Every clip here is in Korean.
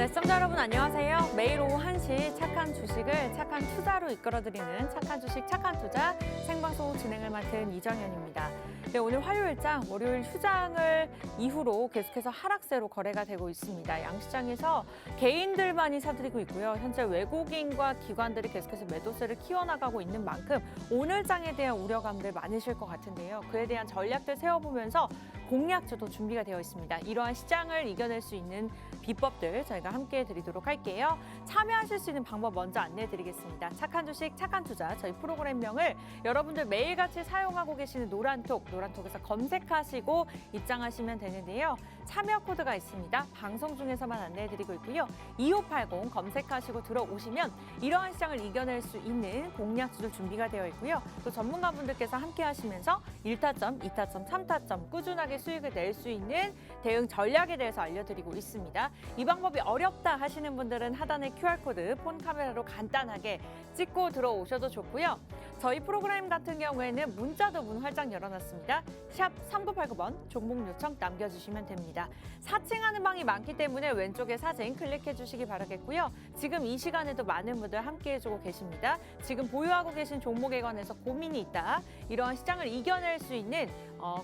네, 시청자 여러분 안녕하세요. 매일 오후 1시 착한 주식을 착한 투자로 이끌어드리는 착한 주식 착한 투자 생방송 진행을 맡은 이정현입니다. 네, 오늘 화요일장, 월요일 휴장을 이후로 계속해서 하락세로 거래가 되고 있습니다. 양시장에서 개인들만이 사들이고 있고요. 현재 외국인과 기관들이 계속해서 매도세를 키워나가고 있는 만큼 오늘 장에 대한 우려감들 많으실 것 같은데요. 그에 대한 전략들 세워보면서 공략주도 준비가 되어 있습니다. 이러한 시장을 이겨낼 수 있는 비법들 저희가 함께 드리도록 할게요. 참여하실 수 있는 방법 먼저 안내해드리겠습니다. 착한 주식, 착한 투자 저희 프로그램명을 여러분들 매일같이 사용하고 계시는 노란톡에서 검색하시고 입장하시면 되는데요. 참여 코드가 있습니다. 방송 중에서만 안내해드리고 있고요. 2580 검색하시고 들어오시면 이러한 시장을 이겨낼 수 있는 공략주들 준비가 되어 있고요. 또 전문가분들께서 함께 하시면서 1타점, 2타점, 3타점 꾸준하게 수익을 낼 수 있는 대응 전략에 대해서 알려드리고 있습니다. 이 방법이 어렵다 하시는 분들은 하단의 QR코드 폰 카메라로 간단하게 찍고 들어오셔도 좋고요. 저희 프로그램 같은 경우에는 문자도 문 활짝 열어놨습니다. 샵 3989번 종목 요청 남겨주시면 됩니다. 사칭하는 방이 많기 때문에 왼쪽에 사진 클릭해 주시기 바라겠고요. 지금 이 시간에도 많은 분들 함께 해주고 계십니다. 지금 보유하고 계신 종목에 관해서 고민이 있다. 이러한 시장을 이겨낼 수 있는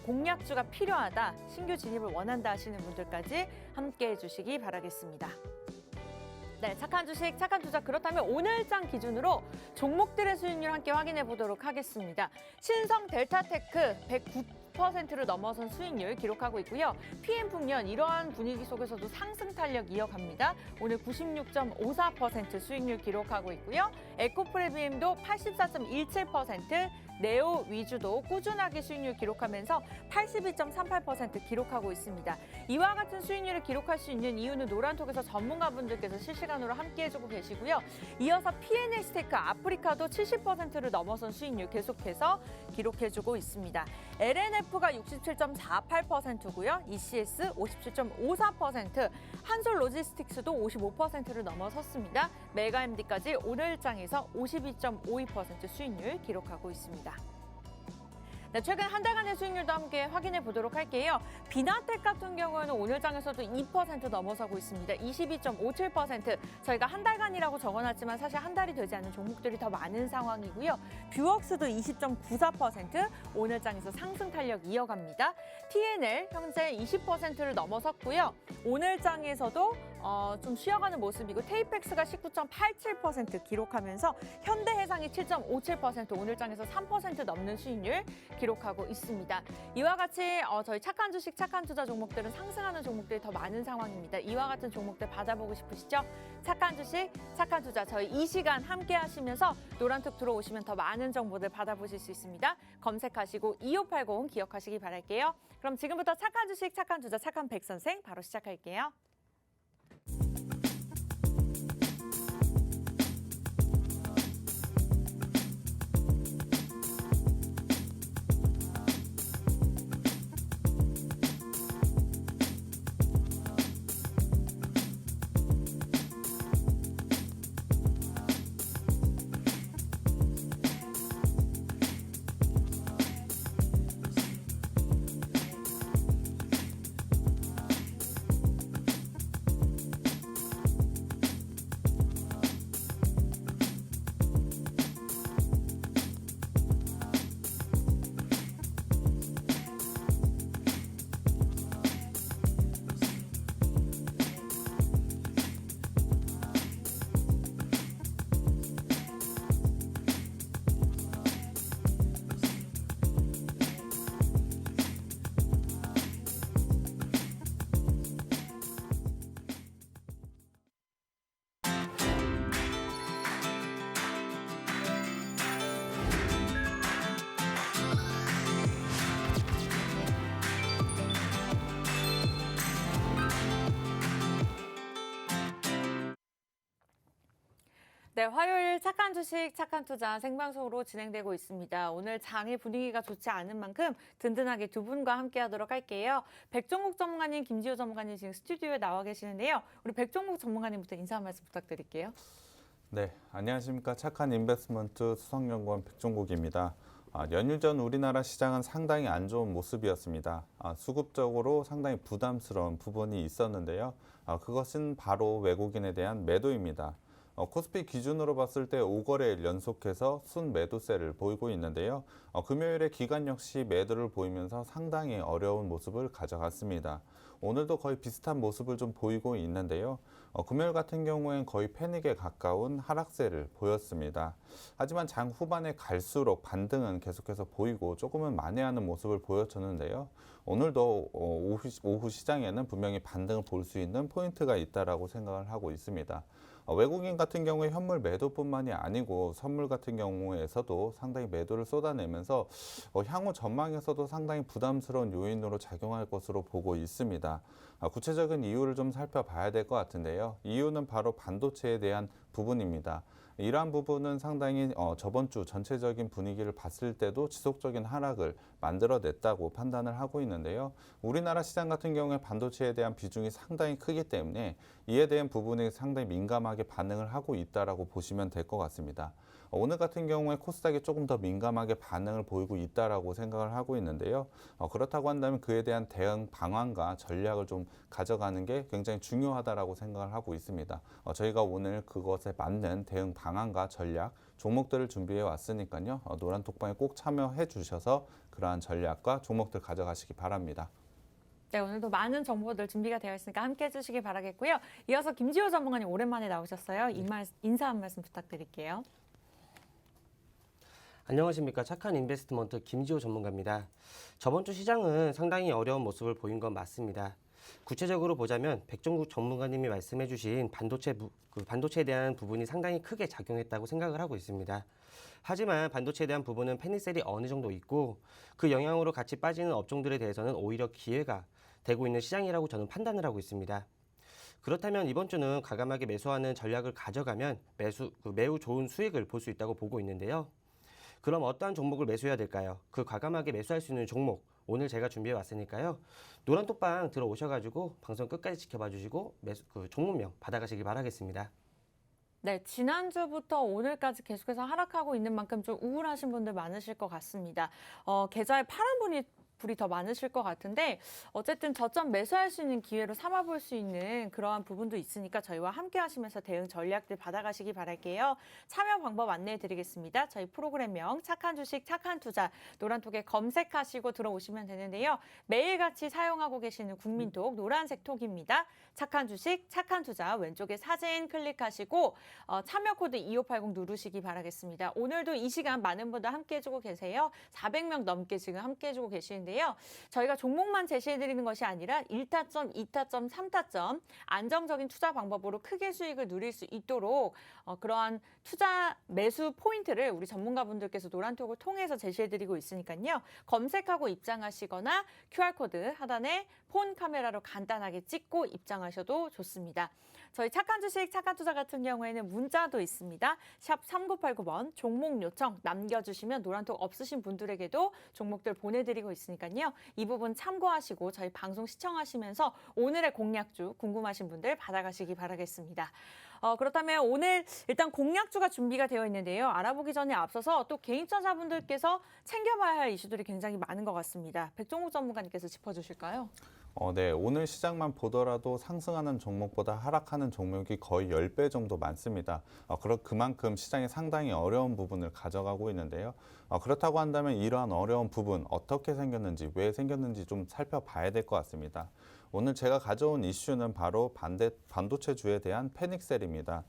공략주가 필요하다. 신규 진입을 원한다 하시는 분들까지 함께 해주시기 바라겠습니다. 네, 착한 주식, 착한 투자. 그렇다면 오늘장 기준으로 종목들의 수익률 함께 확인해 보도록 하겠습니다. 신성 델타테크 109%를 넘어선 수익률 기록하고 있고요. PM풍년 이러한 분위기 속에서도 상승 탄력 이어갑니다. 오늘 96.54% 수익률 기록하고 있고요. 에코프레비엠도 84.17%, 네오 위주도 꾸준하게 수익률 기록하면서 82.38% 기록하고 있습니다. 이와 같은 수익률을 기록할 수 있는 이유는 노란톡에서 전문가분들께서 실시간으로 함께해주고 계시고요. 이어서 P&L 스테이크 아프리카도 70%를 넘어선 수익률 계속해서 기록해주고 있습니다. LNF가 67.48%고요. ECS 57.54%, 한솔 로지스틱스도 55%를 넘어섰습니다. 메가MD까지 오늘장에서 52.52% 수익률 기록하고 있습니다. 네, 최근 한 달간의 수익률도 함께 확인해 보도록 할게요. 비나텍 같은 경우에는 오늘 장에서도 2% 넘어서고 있습니다. 22.57%. 저희가 한 달간이라고 적어놨지만 사실 한 달이 되지 않은 종목들이 더 많은 상황이고요. 뷰웍스도 20.94%. 오늘 장에서 상승 탄력 이어갑니다. TNL 현재 20%를 넘어섰고요. 오늘 장에서도 좀 쉬어가는 모습이고 테이펙스가 19.87% 기록하면서 현대해상이 7.57% 오늘 장에서 3% 넘는 수익률 기록하고 있습니다. 이와 같이 저희 착한 주식, 착한 투자 종목들은 상승하는 종목들이 더 많은 상황입니다. 이와 같은 종목들 받아보고 싶으시죠? 착한 주식, 착한 투자 저희 이 시간 함께 하시면서 노란톡 들어오시면 더 많은 정보들 받아보실 수 있습니다. 검색하시고 2580 기억하시기 바랄게요. 그럼 지금부터 착한 주식, 착한 투자, 착한 백선생 바로 시작할게요. 네, 화요일 착한 주식, 착한 투자 생방송으로 진행되고 있습니다. 오늘 장의 분위기가 좋지 않은 만큼 든든하게 두 분과 함께하도록 할게요. 백종국 전문가님, 김지호 전문가님 지금 스튜디오에 나와 계시는데요. 우리 백종국 전문가님부터 인사 한 말씀 부탁드릴게요. 네, 안녕하십니까. 착한 인베스트먼트 수석연구원 백종국입니다. 연휴 전 우리나라 시장은 상당히 안 좋은 모습이었습니다. 수급적으로 상당히 부담스러운 부분이 있었는데요. 그것은 바로 외국인에 대한 매도입니다. 코스피 기준으로 봤을 때 5거래일 연속해서 순매도세를 보이고 있는데요. 금요일에 기관 역시 매도를 보이면서 상당히 어려운 모습을 가져갔습니다. 오늘도 거의 비슷한 모습을 좀 보이고 있는데요. 금요일 같은 경우엔 거의 패닉에 가까운 하락세를 보였습니다. 하지만 장 후반에 갈수록 반등은 계속해서 보이고 조금은 만회하는 모습을 보여줬는데요. 오늘도 오후 시장에는 분명히 반등을 볼 수 있는 포인트가 있다라고 생각을 하고 있습니다. 외국인 같은 경우에 현물 매도뿐만이 아니고 선물 같은 경우에서도 상당히 매도를 쏟아내면서 향후 전망에서도 상당히 부담스러운 요인으로 작용할 것으로 보고 있습니다. 구체적인 이유를 좀 살펴봐야 될 것 같은데요. 이유는 바로 반도체에 대한 부분입니다. 이러한 부분은 상당히 저번 주 전체적인 분위기를 봤을 때도 지속적인 하락을 만들어냈다고 판단을 하고 있는데요. 우리나라 시장 같은 경우에 반도체에 대한 비중이 상당히 크기 때문에 이에 대한 부분이 상당히 민감하게 반응을 하고 있다라고 보시면 될 것 같습니다. 오늘 같은 경우에 코스닥이 조금 더 민감하게 반응을 보이고 있다라고 생각을 하고 있는데요. 그렇다고 한다면 그에 대한 대응 방안과 전략을 좀 가져가는 게 굉장히 중요하다라고 생각을 하고 있습니다. 저희가 오늘 그것에 맞는 대응 방안과 전략, 종목들을 준비해 왔으니까요. 노란 톡방에 꼭 참여해 주셔서 그러한 전략과 종목들 가져가시기 바랍니다. 네, 오늘도 많은 정보들 준비가 되어 있으니까 함께 해주시기 바라겠고요. 이어서 김지호 전문가님 오랜만에 나오셨어요. 인사 한 말씀 부탁드릴게요. 안녕하십니까. 착한 인베스트먼트 김지호 전문가입니다. 저번 주 시장은 상당히 어려운 모습을 보인 건 맞습니다. 구체적으로 보자면 백종국 전문가님이 말씀해 주신 반도체에 대한 부분이 상당히 크게 작용했다고 생각을 하고 있습니다. 하지만 반도체에 대한 부분은 패닉셀이 어느 정도 있고 그 영향으로 같이 빠지는 업종들에 대해서는 오히려 기회가 되고 있는 시장이라고 저는 판단을 하고 있습니다. 그렇다면 이번 주는 과감하게 매수하는 전략을 가져가면 매우 좋은 수익을 볼 수 있다고 보고 있는데요. 그럼 어떠한 종목을 매수해야 될까요? 그 과감하게 매수할 수 있는 종목 오늘 제가 준비해 왔으니까요. 노란톡방 들어오셔가지고 방송 끝까지 지켜봐 주시고 종목명 받아가시길 바라겠습니다. 네, 지난주부터 오늘까지 계속해서 하락하고 있는 만큼 좀 우울하신 분들 많으실 것 같습니다. 계좌에 파란 불이 더 많으실 것 같은데 어쨌든 저점 매수할 수 있는 기회로 삼아볼 수 있는 그러한 부분도 있으니까 저희와 함께 하시면서 대응 전략들 받아가시기 바랄게요. 참여 방법 안내해 드리겠습니다. 저희 프로그램명 착한 주식 착한 투자 노란톡에 검색하시고 들어오시면 되는데요. 매일같이 사용하고 계시는 국민톡 노란색 톡입니다. 착한 주식 착한 투자 왼쪽에 사진 클릭하시고 참여 코드 2580 누르시기 바라겠습니다. 오늘도 이 시간 많은 분들 함께 해주고 계세요. 400명 넘게 지금 함께 해주고 계시는데요. 저희가 종목만 제시해드리는 것이 아니라 1타점, 2타점, 3타점 안정적인 투자 방법으로 크게 수익을 누릴 수 있도록 그러한 투자 매수 포인트를 우리 전문가분들께서 노란톡을 통해서 제시해드리고 있으니까요. 검색하고 입장하시거나 QR코드 하단에 폰 카메라로 간단하게 찍고 입장하셔도 좋습니다. 저희 착한 주식, 착한 투자 같은 경우에는 문자도 있습니다. 샵 3989번 종목 요청 남겨주시면 노란톡 없으신 분들에게도 종목들 보내드리고 있으니까요. 이 부분 참고하시고 저희 방송 시청하시면서 오늘의 공략주 궁금하신 분들 받아가시기 바라겠습니다. 그렇다면 오늘 일단 공략주가 준비가 되어 있는데요. 알아보기 전에 앞서서 또 개인투자자분들께서 챙겨봐야 할 이슈들이 굉장히 많은 것 같습니다. 백종욱 전문가님께서 짚어주실까요? 네, 오늘 시장만 보더라도 상승하는 종목보다 하락하는 종목이 거의 10배 정도 많습니다. 그만큼 시장이 상당히 어려운 부분을 가져가고 있는데요. 그렇다고 한다면 이러한 어려운 부분 어떻게 생겼는지, 왜 생겼는지 좀 살펴봐야 될 것 같습니다. 오늘 제가 가져온 이슈는 바로 반도체주에 대한 패닉셀입니다.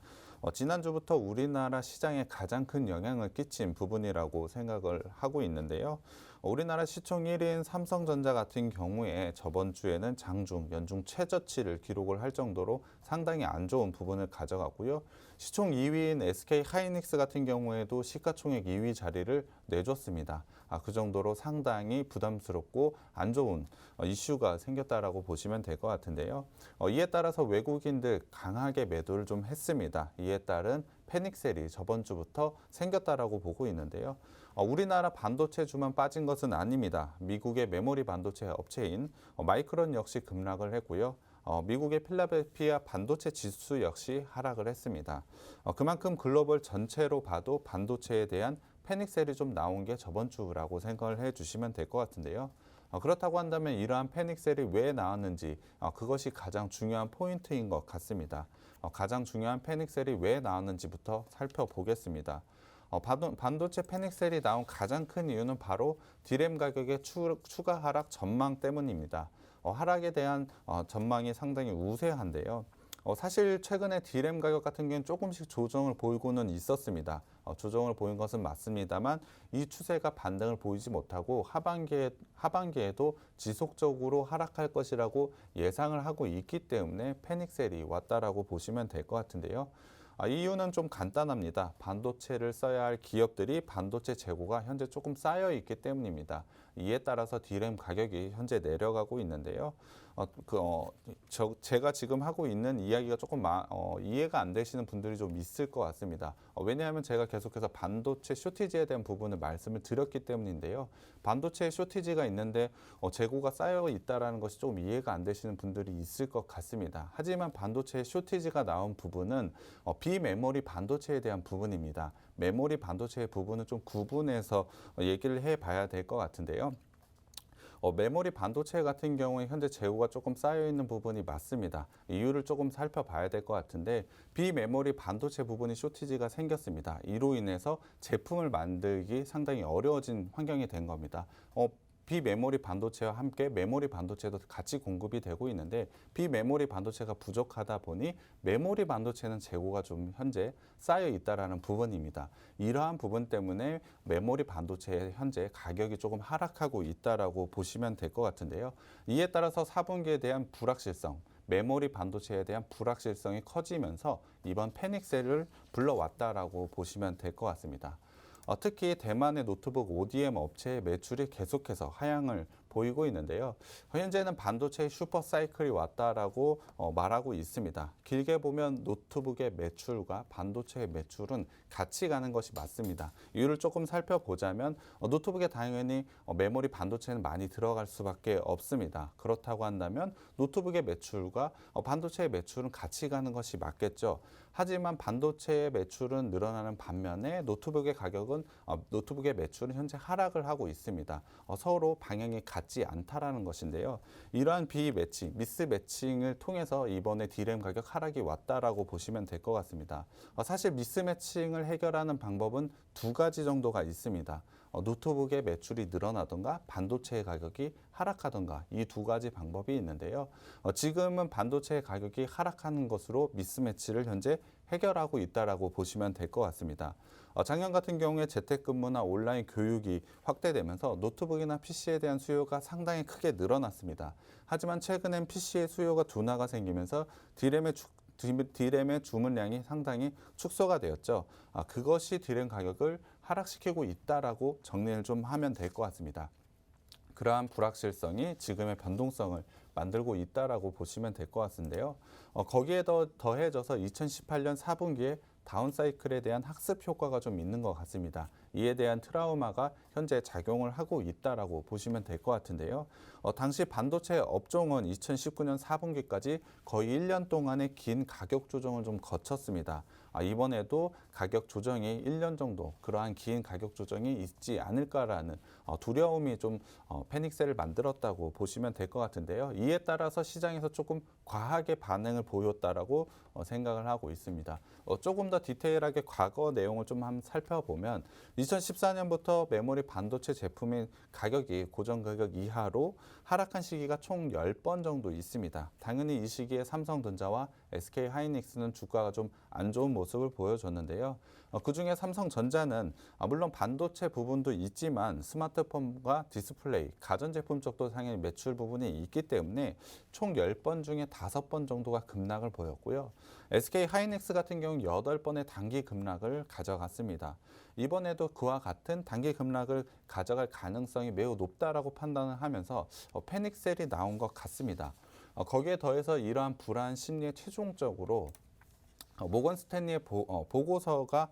지난주부터 우리나라 시장에 가장 큰 영향을 끼친 부분이라고 생각을 하고 있는데요. 우리나라 시총 1위인 삼성전자 같은 경우에 저번 주에는 장중, 연중 최저치를 기록을 할 정도로 상당히 안 좋은 부분을 가져갔고요. 시총 2위인 SK 하이닉스 같은 경우에도 시가총액 2위 자리를 내줬습니다. 그 정도로 상당히 부담스럽고 안 좋은 이슈가 생겼다라고 보시면 될 것 같은데요. 이에 따라서 외국인들 강하게 매도를 좀 했습니다. 이에 따른 패닉셀이 저번 주부터 생겼다라고 보고 있는데요. 우리나라 반도체주만 빠진 것은 아닙니다. 미국의 메모리 반도체 업체인 마이크론 역시 급락을 했고요. 미국의 필라델피아 반도체 지수 역시 하락을 했습니다. 그만큼 글로벌 전체로 봐도 반도체에 대한 패닉셀이 좀 나온 게 저번 주라고 생각을 해주시면 될 것 같은데요. 그렇다고 한다면 이러한 패닉셀이 왜 나왔는지 그것이 가장 중요한 포인트인 것 같습니다. 가장 중요한 패닉셀이 왜 나왔는지부터 살펴보겠습니다. 반도체 패닉셀이 나온 가장 큰 이유는 바로 디램 가격의 추가 하락 전망 때문입니다. 하락에 대한 전망이 상당히 우세한데요. 사실 최근에 디램 가격 같은 경우는 조금씩 조정을 보이고는 있었습니다. 조정을 보인 것은 맞습니다만 이 추세가 반등을 보이지 못하고 하반기에도 지속적으로 하락할 것이라고 예상을 하고 있기 때문에 패닉셀이 왔다라고 보시면 될 것 같은데요. 이유는 좀 간단합니다. 반도체를 써야 할 기업들이 반도체 재고가 현재 조금 쌓여 있기 때문입니다. 이에 따라서 디램 가격이 현재 내려가고 있는데요. 제가 지금 하고 있는 이야기가 조금 이해가 안 되시는 분들이 좀 있을 것 같습니다. 왜냐하면 제가 계속해서 반도체 쇼티지에 대한 부분을 말씀을 드렸기 때문인데요. 반도체 쇼티지가 있는데 재고가 쌓여 있다는 것이 조금 이해가 안 되시는 분들이 있을 것 같습니다. 하지만 반도체 쇼티지가 나온 부분은 비메모리 반도체에 대한 부분입니다. 메모리 반도체의 부분은 좀 구분해서 얘기를 해봐야 될 것 같은데요. 메모리 반도체 같은 경우에 현재 재고가 조금 쌓여 있는 부분이 맞습니다. 이유를 조금 살펴봐야 될 것 같은데 비메모리 반도체 부분이 쇼티지가 생겼습니다. 이로 인해서 제품을 만들기 상당히 어려워진 환경이 된 겁니다. 비메모리 반도체와 함께 메모리 반도체도 같이 공급이 되고 있는데 비메모리 반도체가 부족하다 보니 메모리 반도체는 재고가 좀 현재 쌓여 있다라는 부분입니다. 이러한 부분 때문에 메모리 반도체의 현재 가격이 조금 하락하고 있다라고 보시면 될 것 같은데요. 이에 따라서 4분기에 대한 불확실성, 메모리 반도체에 대한 불확실성이 커지면서 이번 패닉셀을 불러왔다라고 보시면 될 것 같습니다. 특히 대만의 노트북 ODM 업체의 매출이 계속해서 하향을 보이고 있는데요. 현재는 반도체의 슈퍼 사이클이 왔다라고 말하고 있습니다. 길게 보면 노트북의 매출과 반도체의 매출은 같이 가는 것이 맞습니다. 이유를 조금 살펴보자면 노트북에 당연히 메모리 반도체는 많이 들어갈 수밖에 없습니다. 그렇다고 한다면 노트북의 매출과 반도체의 매출은 같이 가는 것이 맞겠죠. 하지만 반도체의 매출은 늘어나는 반면에 노트북의 매출은 현재 하락을 하고 있습니다. 서로 방향이 같지 않다라는 것인데요. 이러한 미스매칭을 통해서 이번에 디램 가격 하락이 왔다라고 보시면 될 것 같습니다. 사실 미스매칭을 해결하는 방법은 두 가지 정도가 있습니다. 노트북의 매출이 늘어나던가 반도체의 가격이 하락하던가 이 두 가지 방법이 있는데요. 지금은 반도체의 가격이 하락하는 것으로 미스매치를 현재 해결하고 있다라고 보시면 될 것 같습니다. 작년 같은 경우에 재택근무나 온라인 교육이 확대되면서 노트북이나 PC에 대한 수요가 상당히 크게 늘어났습니다. 하지만 최근엔 PC의 수요가 둔화가 생기면서 디램의 주문량이 상당히 축소가 되었죠. 그것이 디램 가격을 하락시키고 있다라고 정리를 좀 하면 될 것 같습니다. 그러한 불확실성이 지금의 변동성을 만들고 있다라고 보시면 될 것 같은데요. 거기에 더해져서 2018년 4분기에 다운사이클에 대한 학습 효과가 좀 있는 것 같습니다. 이에 대한 트라우마가 현재 작용을 하고 있다라고 보시면 될 것 같은데요. 당시 반도체 업종은 2019년 4분기까지 거의 1년 동안의 긴 가격 조정을 좀 거쳤습니다. 이번에도 가격 조정이 1년 정도 그러한 긴 가격 조정이 있지 않을까라는 두려움이 좀 패닉셀을 만들었다고 보시면 될 것 같은데요. 이에 따라서 시장에서 조금 과하게 반응을 보였다라고 생각을 하고 있습니다. 조금 더 디테일하게 과거 내용을 좀 한번 살펴보면 2014년부터 메모리 반도체 제품의 가격이 고정 가격 이하로 하락한 시기가 총 10번 정도 있습니다. 당연히 이 시기에 삼성전자와 SK하이닉스는 주가가 좀 안 좋은 모습을 보여줬는데요. 그중에 삼성전자는 물론 반도체 부분도 있지만 스마트폰과 디스플레이, 가전제품 쪽도 당연히 매출 부분이 있기 때문에 총 10번 중에 5번 정도가 급락을 보였고요. SK하이닉스 같은 경우 8번의 단기 급락을 가져갔습니다. 이번에도 그와 같은 단기 급락을 가져갈 가능성이 매우 높다라고 판단을 하면서 패닉셀이 나온 것 같습니다. 거기에 더해서 이러한 불안 심리에 최종적으로 모건 스탠리의 보고서가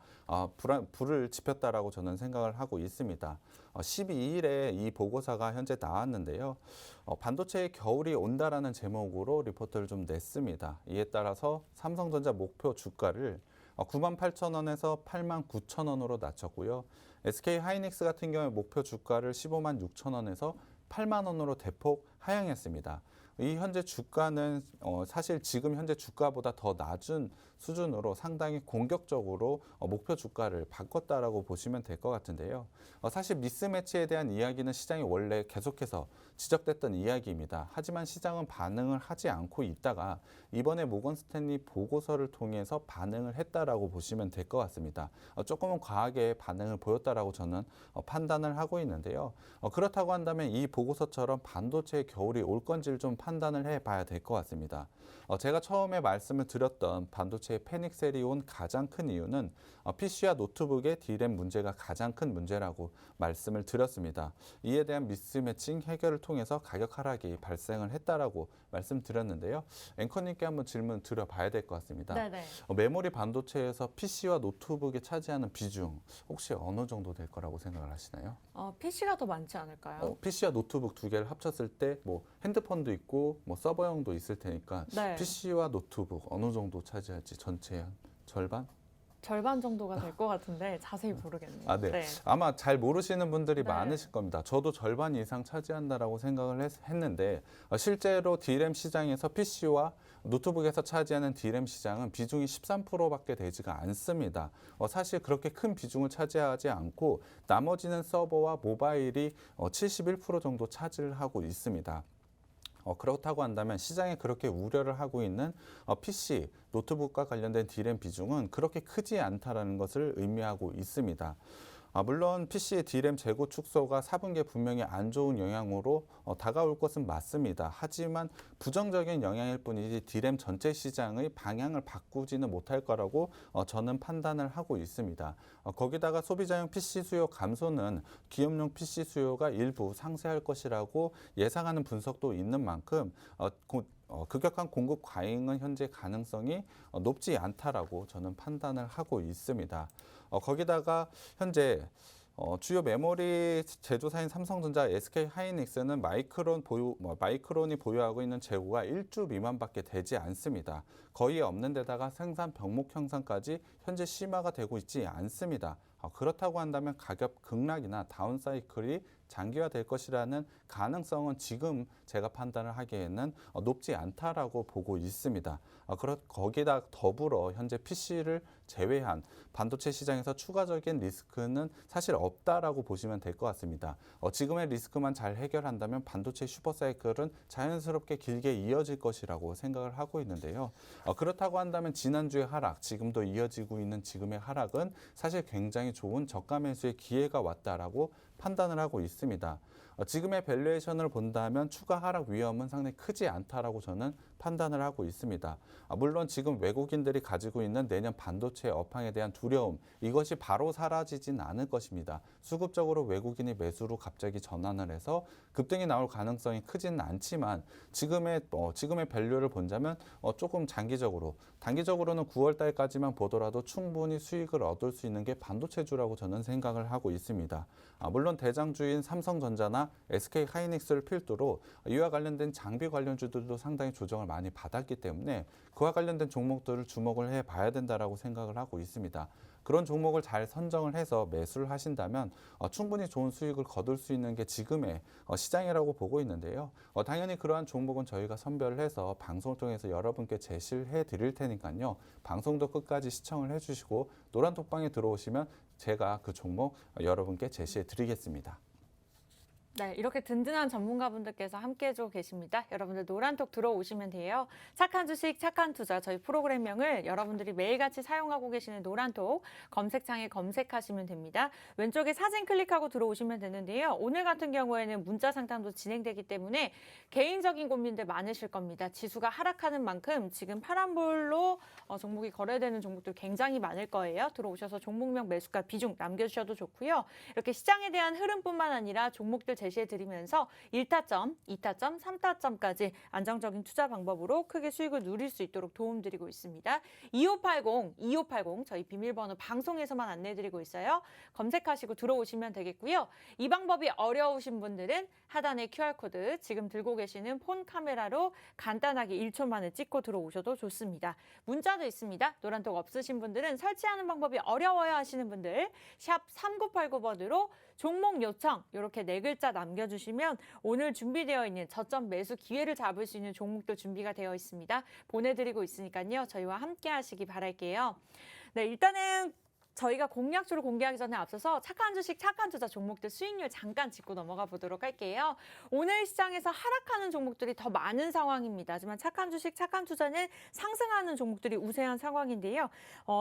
불을 지폈다라고 저는 생각을 하고 있습니다. 12일에 이 보고서가 현재 나왔는데요. 반도체의 겨울이 온다라는 제목으로 리포트를 좀 냈습니다. 이에 따라서 삼성전자 목표 주가를 98,000원에서 89,000원으로 낮췄고요. SK 하이닉스 같은 경우에 목표 주가를 15만 6천 원에서 8만 원으로 대폭 하향했습니다. 이 현재 주가는 사실 지금 현재 주가보다 더 낮은 수준으로 상당히 공격적으로 목표 주가를 바꿨다라고 보시면 될 것 같은데요. 사실 미스매치에 대한 이야기는 시장이 원래 계속해서 지적됐던 이야기입니다. 하지만 시장은 반응을 하지 않고 있다가 이번에 모건 스탠리 보고서를 통해서 반응을 했다라고 보시면 될 것 같습니다. 조금은 과하게 반응을 보였다라고 저는 판단을 하고 있는데요. 그렇다고 한다면 이 보고서처럼 반도체의 겨울이 올 건지를 좀 판단을 해봐야 될 것 같습니다. 제가 처음에 말씀을 드렸던 반도체의 패닉셀이 온 가장 큰 이유는 PC와 노트북의 D램 문제가 가장 큰 문제라고 말씀을 드렸습니다. 이에 대한 미스매칭 해결을 통해서 가격 하락이 발생을 했다라고 말씀드렸는데요. 앵커님께 한번 질문 드려봐야 될 것 같습니다. 네네. 메모리 반도체에서 PC와 노트북이 차지하는 비중 혹시 어느 정도 될 거라고 생각을 하시나요? PC가 더 많지 않을까요? PC와 노트북 두 개를 합쳤을 때 뭐 핸드폰도 있고 뭐 서버용도 있을 테니까 네. PC와 노트북 어느 정도 차지할지 전체의 한 절반? 절반 정도가 될 것 같은데 자세히 모르겠네요. 네. 아마 잘 모르시는 분들이 네. 많으실 겁니다. 저도 절반 이상 차지한다라고 생각을 했는데 실제로 D램 시장에서 PC와 노트북에서 차지하는 D램 시장은 비중이 13%밖에 되지가 않습니다. 사실 그렇게 큰 비중을 차지하지 않고 나머지는 서버와 모바일이 71% 정도 차지를 하고 있습니다. 그렇다고 한다면 시장에 그렇게 우려를 하고 있는 PC, 노트북과 관련된 D램 비중은 그렇게 크지 않다라는 것을 의미하고 있습니다. 물론 PC의 D램 재고 축소가 4분기에 분명히 안 좋은 영향으로 다가올 것은 맞습니다. 하지만 부정적인 영향일 뿐이지 D램 전체 시장의 방향을 바꾸지는 못할 거라고 저는 판단을 하고 있습니다. 거기다가 소비자용 PC 수요 감소는 기업용 PC 수요가 일부 상쇄할 것이라고 예상하는 분석도 있는 만큼 급격한 공급 과잉은 현재 가능성이 높지 않다라고 저는 판단을 하고 있습니다. 거기다가 현재 주요 메모리 제조사인 삼성전자, SK 하이닉스는 마이크론이 보유하고 있는 재고가 1주 미만밖에 되지 않습니다. 거의 없는 데다가 생산 병목 형상까지 현재 심화가 되고 있지 않습니다. 그렇다고 한다면 가격 급락이나 다운사이클이 장기화될 것이라는 가능성은 지금 제가 판단을 하기에는 높지 않다라고 보고 있습니다. 거기다 더불어 현재 PC를 제외한 반도체 시장에서 추가적인 리스크는 사실 없다라고 보시면 될 것 같습니다. 지금의 리스크만 잘 해결한다면 반도체 슈퍼사이클은 자연스럽게 길게 이어질 것이라고 생각을 하고 있는데요. 그렇다고 한다면 지난주의 하락, 지금도 이어지고 있는 지금의 하락은 사실 굉장히 좋은 저가 매수의 기회가 왔다라고 판단을 하고 있습니다. 지금의 밸류에이션을 본다면 추가 하락 위험은 상당히 크지 않다라고 저는 판단을 하고 있습니다. 물론 지금 외국인들이 가지고 있는 내년 반도체 업황에 대한 두려움, 이것이 바로 사라지진 않을 것입니다. 수급적으로 외국인이 매수로 갑자기 전환을 해서 급등이 나올 가능성이 크지는 않지만 지금의 밸류를 본다면 조금 단기적으로는 9월 달까지만 보더라도 충분히 수익을 얻을 수 있는 게 반도체주라고 저는 생각을 하고 있습니다. 물론 대장주인 삼성전자나 SK 하이닉스를 필두로 이와 관련된 장비 관련주들도 상당히 조정을 많이 받았기 때문에 그와 관련된 종목들을 주목을 해봐야 된다라고 생각을 하고 있습니다. 그런 종목을 잘 선정을 해서 매수를 하신다면 충분히 좋은 수익을 거둘 수 있는 게 지금의 시장이라고 보고 있는데요. 당연히 그러한 종목은 저희가 선별을 해서 방송을 통해서 여러분께 제시를 해드릴 테니까요. 방송도 끝까지 시청을 해주시고 노란톡방에 들어오시면 제가 그 종목 여러분께 제시해 드리겠습니다. 네, 이렇게 든든한 전문가분들께서 함께해주고 계십니다. 여러분들 노란톡 들어오시면 돼요. 착한 주식, 착한 투자 저희 프로그램명을 여러분들이 매일같이 사용하고 계시는 노란톡 검색창에 검색하시면 됩니다. 왼쪽에 사진 클릭하고 들어오시면 되는데요. 오늘 같은 경우에는 문자 상담도 진행되기 때문에 개인적인 고민들 많으실 겁니다. 지수가 하락하는 만큼 지금 파란불로 종목이 거래되는 종목들 굉장히 많을 거예요. 들어오셔서 종목명 매수가 비중 남겨주셔도 좋고요. 이렇게 시장에 대한 흐름뿐만 아니라 종목들 제시해드리면서 1타점, 2타점, 3타점까지 안정적인 투자 방법으로 크게 수익을 누릴 수 있도록 도움드리고 있습니다. 2580 저희 비밀번호 방송에서만 안내해드리고 있어요. 검색하시고 들어오시면 되겠고요. 이 방법이 어려우신 분들은 하단의 QR코드 지금 들고 계시는 폰 카메라로 간단하게 1초 만에 찍고 들어오셔도 좋습니다. 문자도 있습니다. 노란톡 없으신 분들은 설치하는 방법이 어려워요 하시는 분들 샵 3989번으로 종목 요청 이렇게 4글자 남겨주시면 오늘 준비되어 있는 저점 매수 기회를 잡을 수 있는 종목도 준비가 되어 있습니다. 보내드리고 있으니까요. 저희와 함께 하시기 바랄게요. 네, 일단은 저희가 공략주를 공개하기 전에 앞서서 착한 주식, 착한 투자 종목들 수익률 잠깐 짚고 넘어가 보도록 할게요. 오늘 시장에서 하락하는 종목들이 더 많은 상황입니다. 하지만 착한 주식, 착한 투자는 상승하는 종목들이 우세한 상황인데요.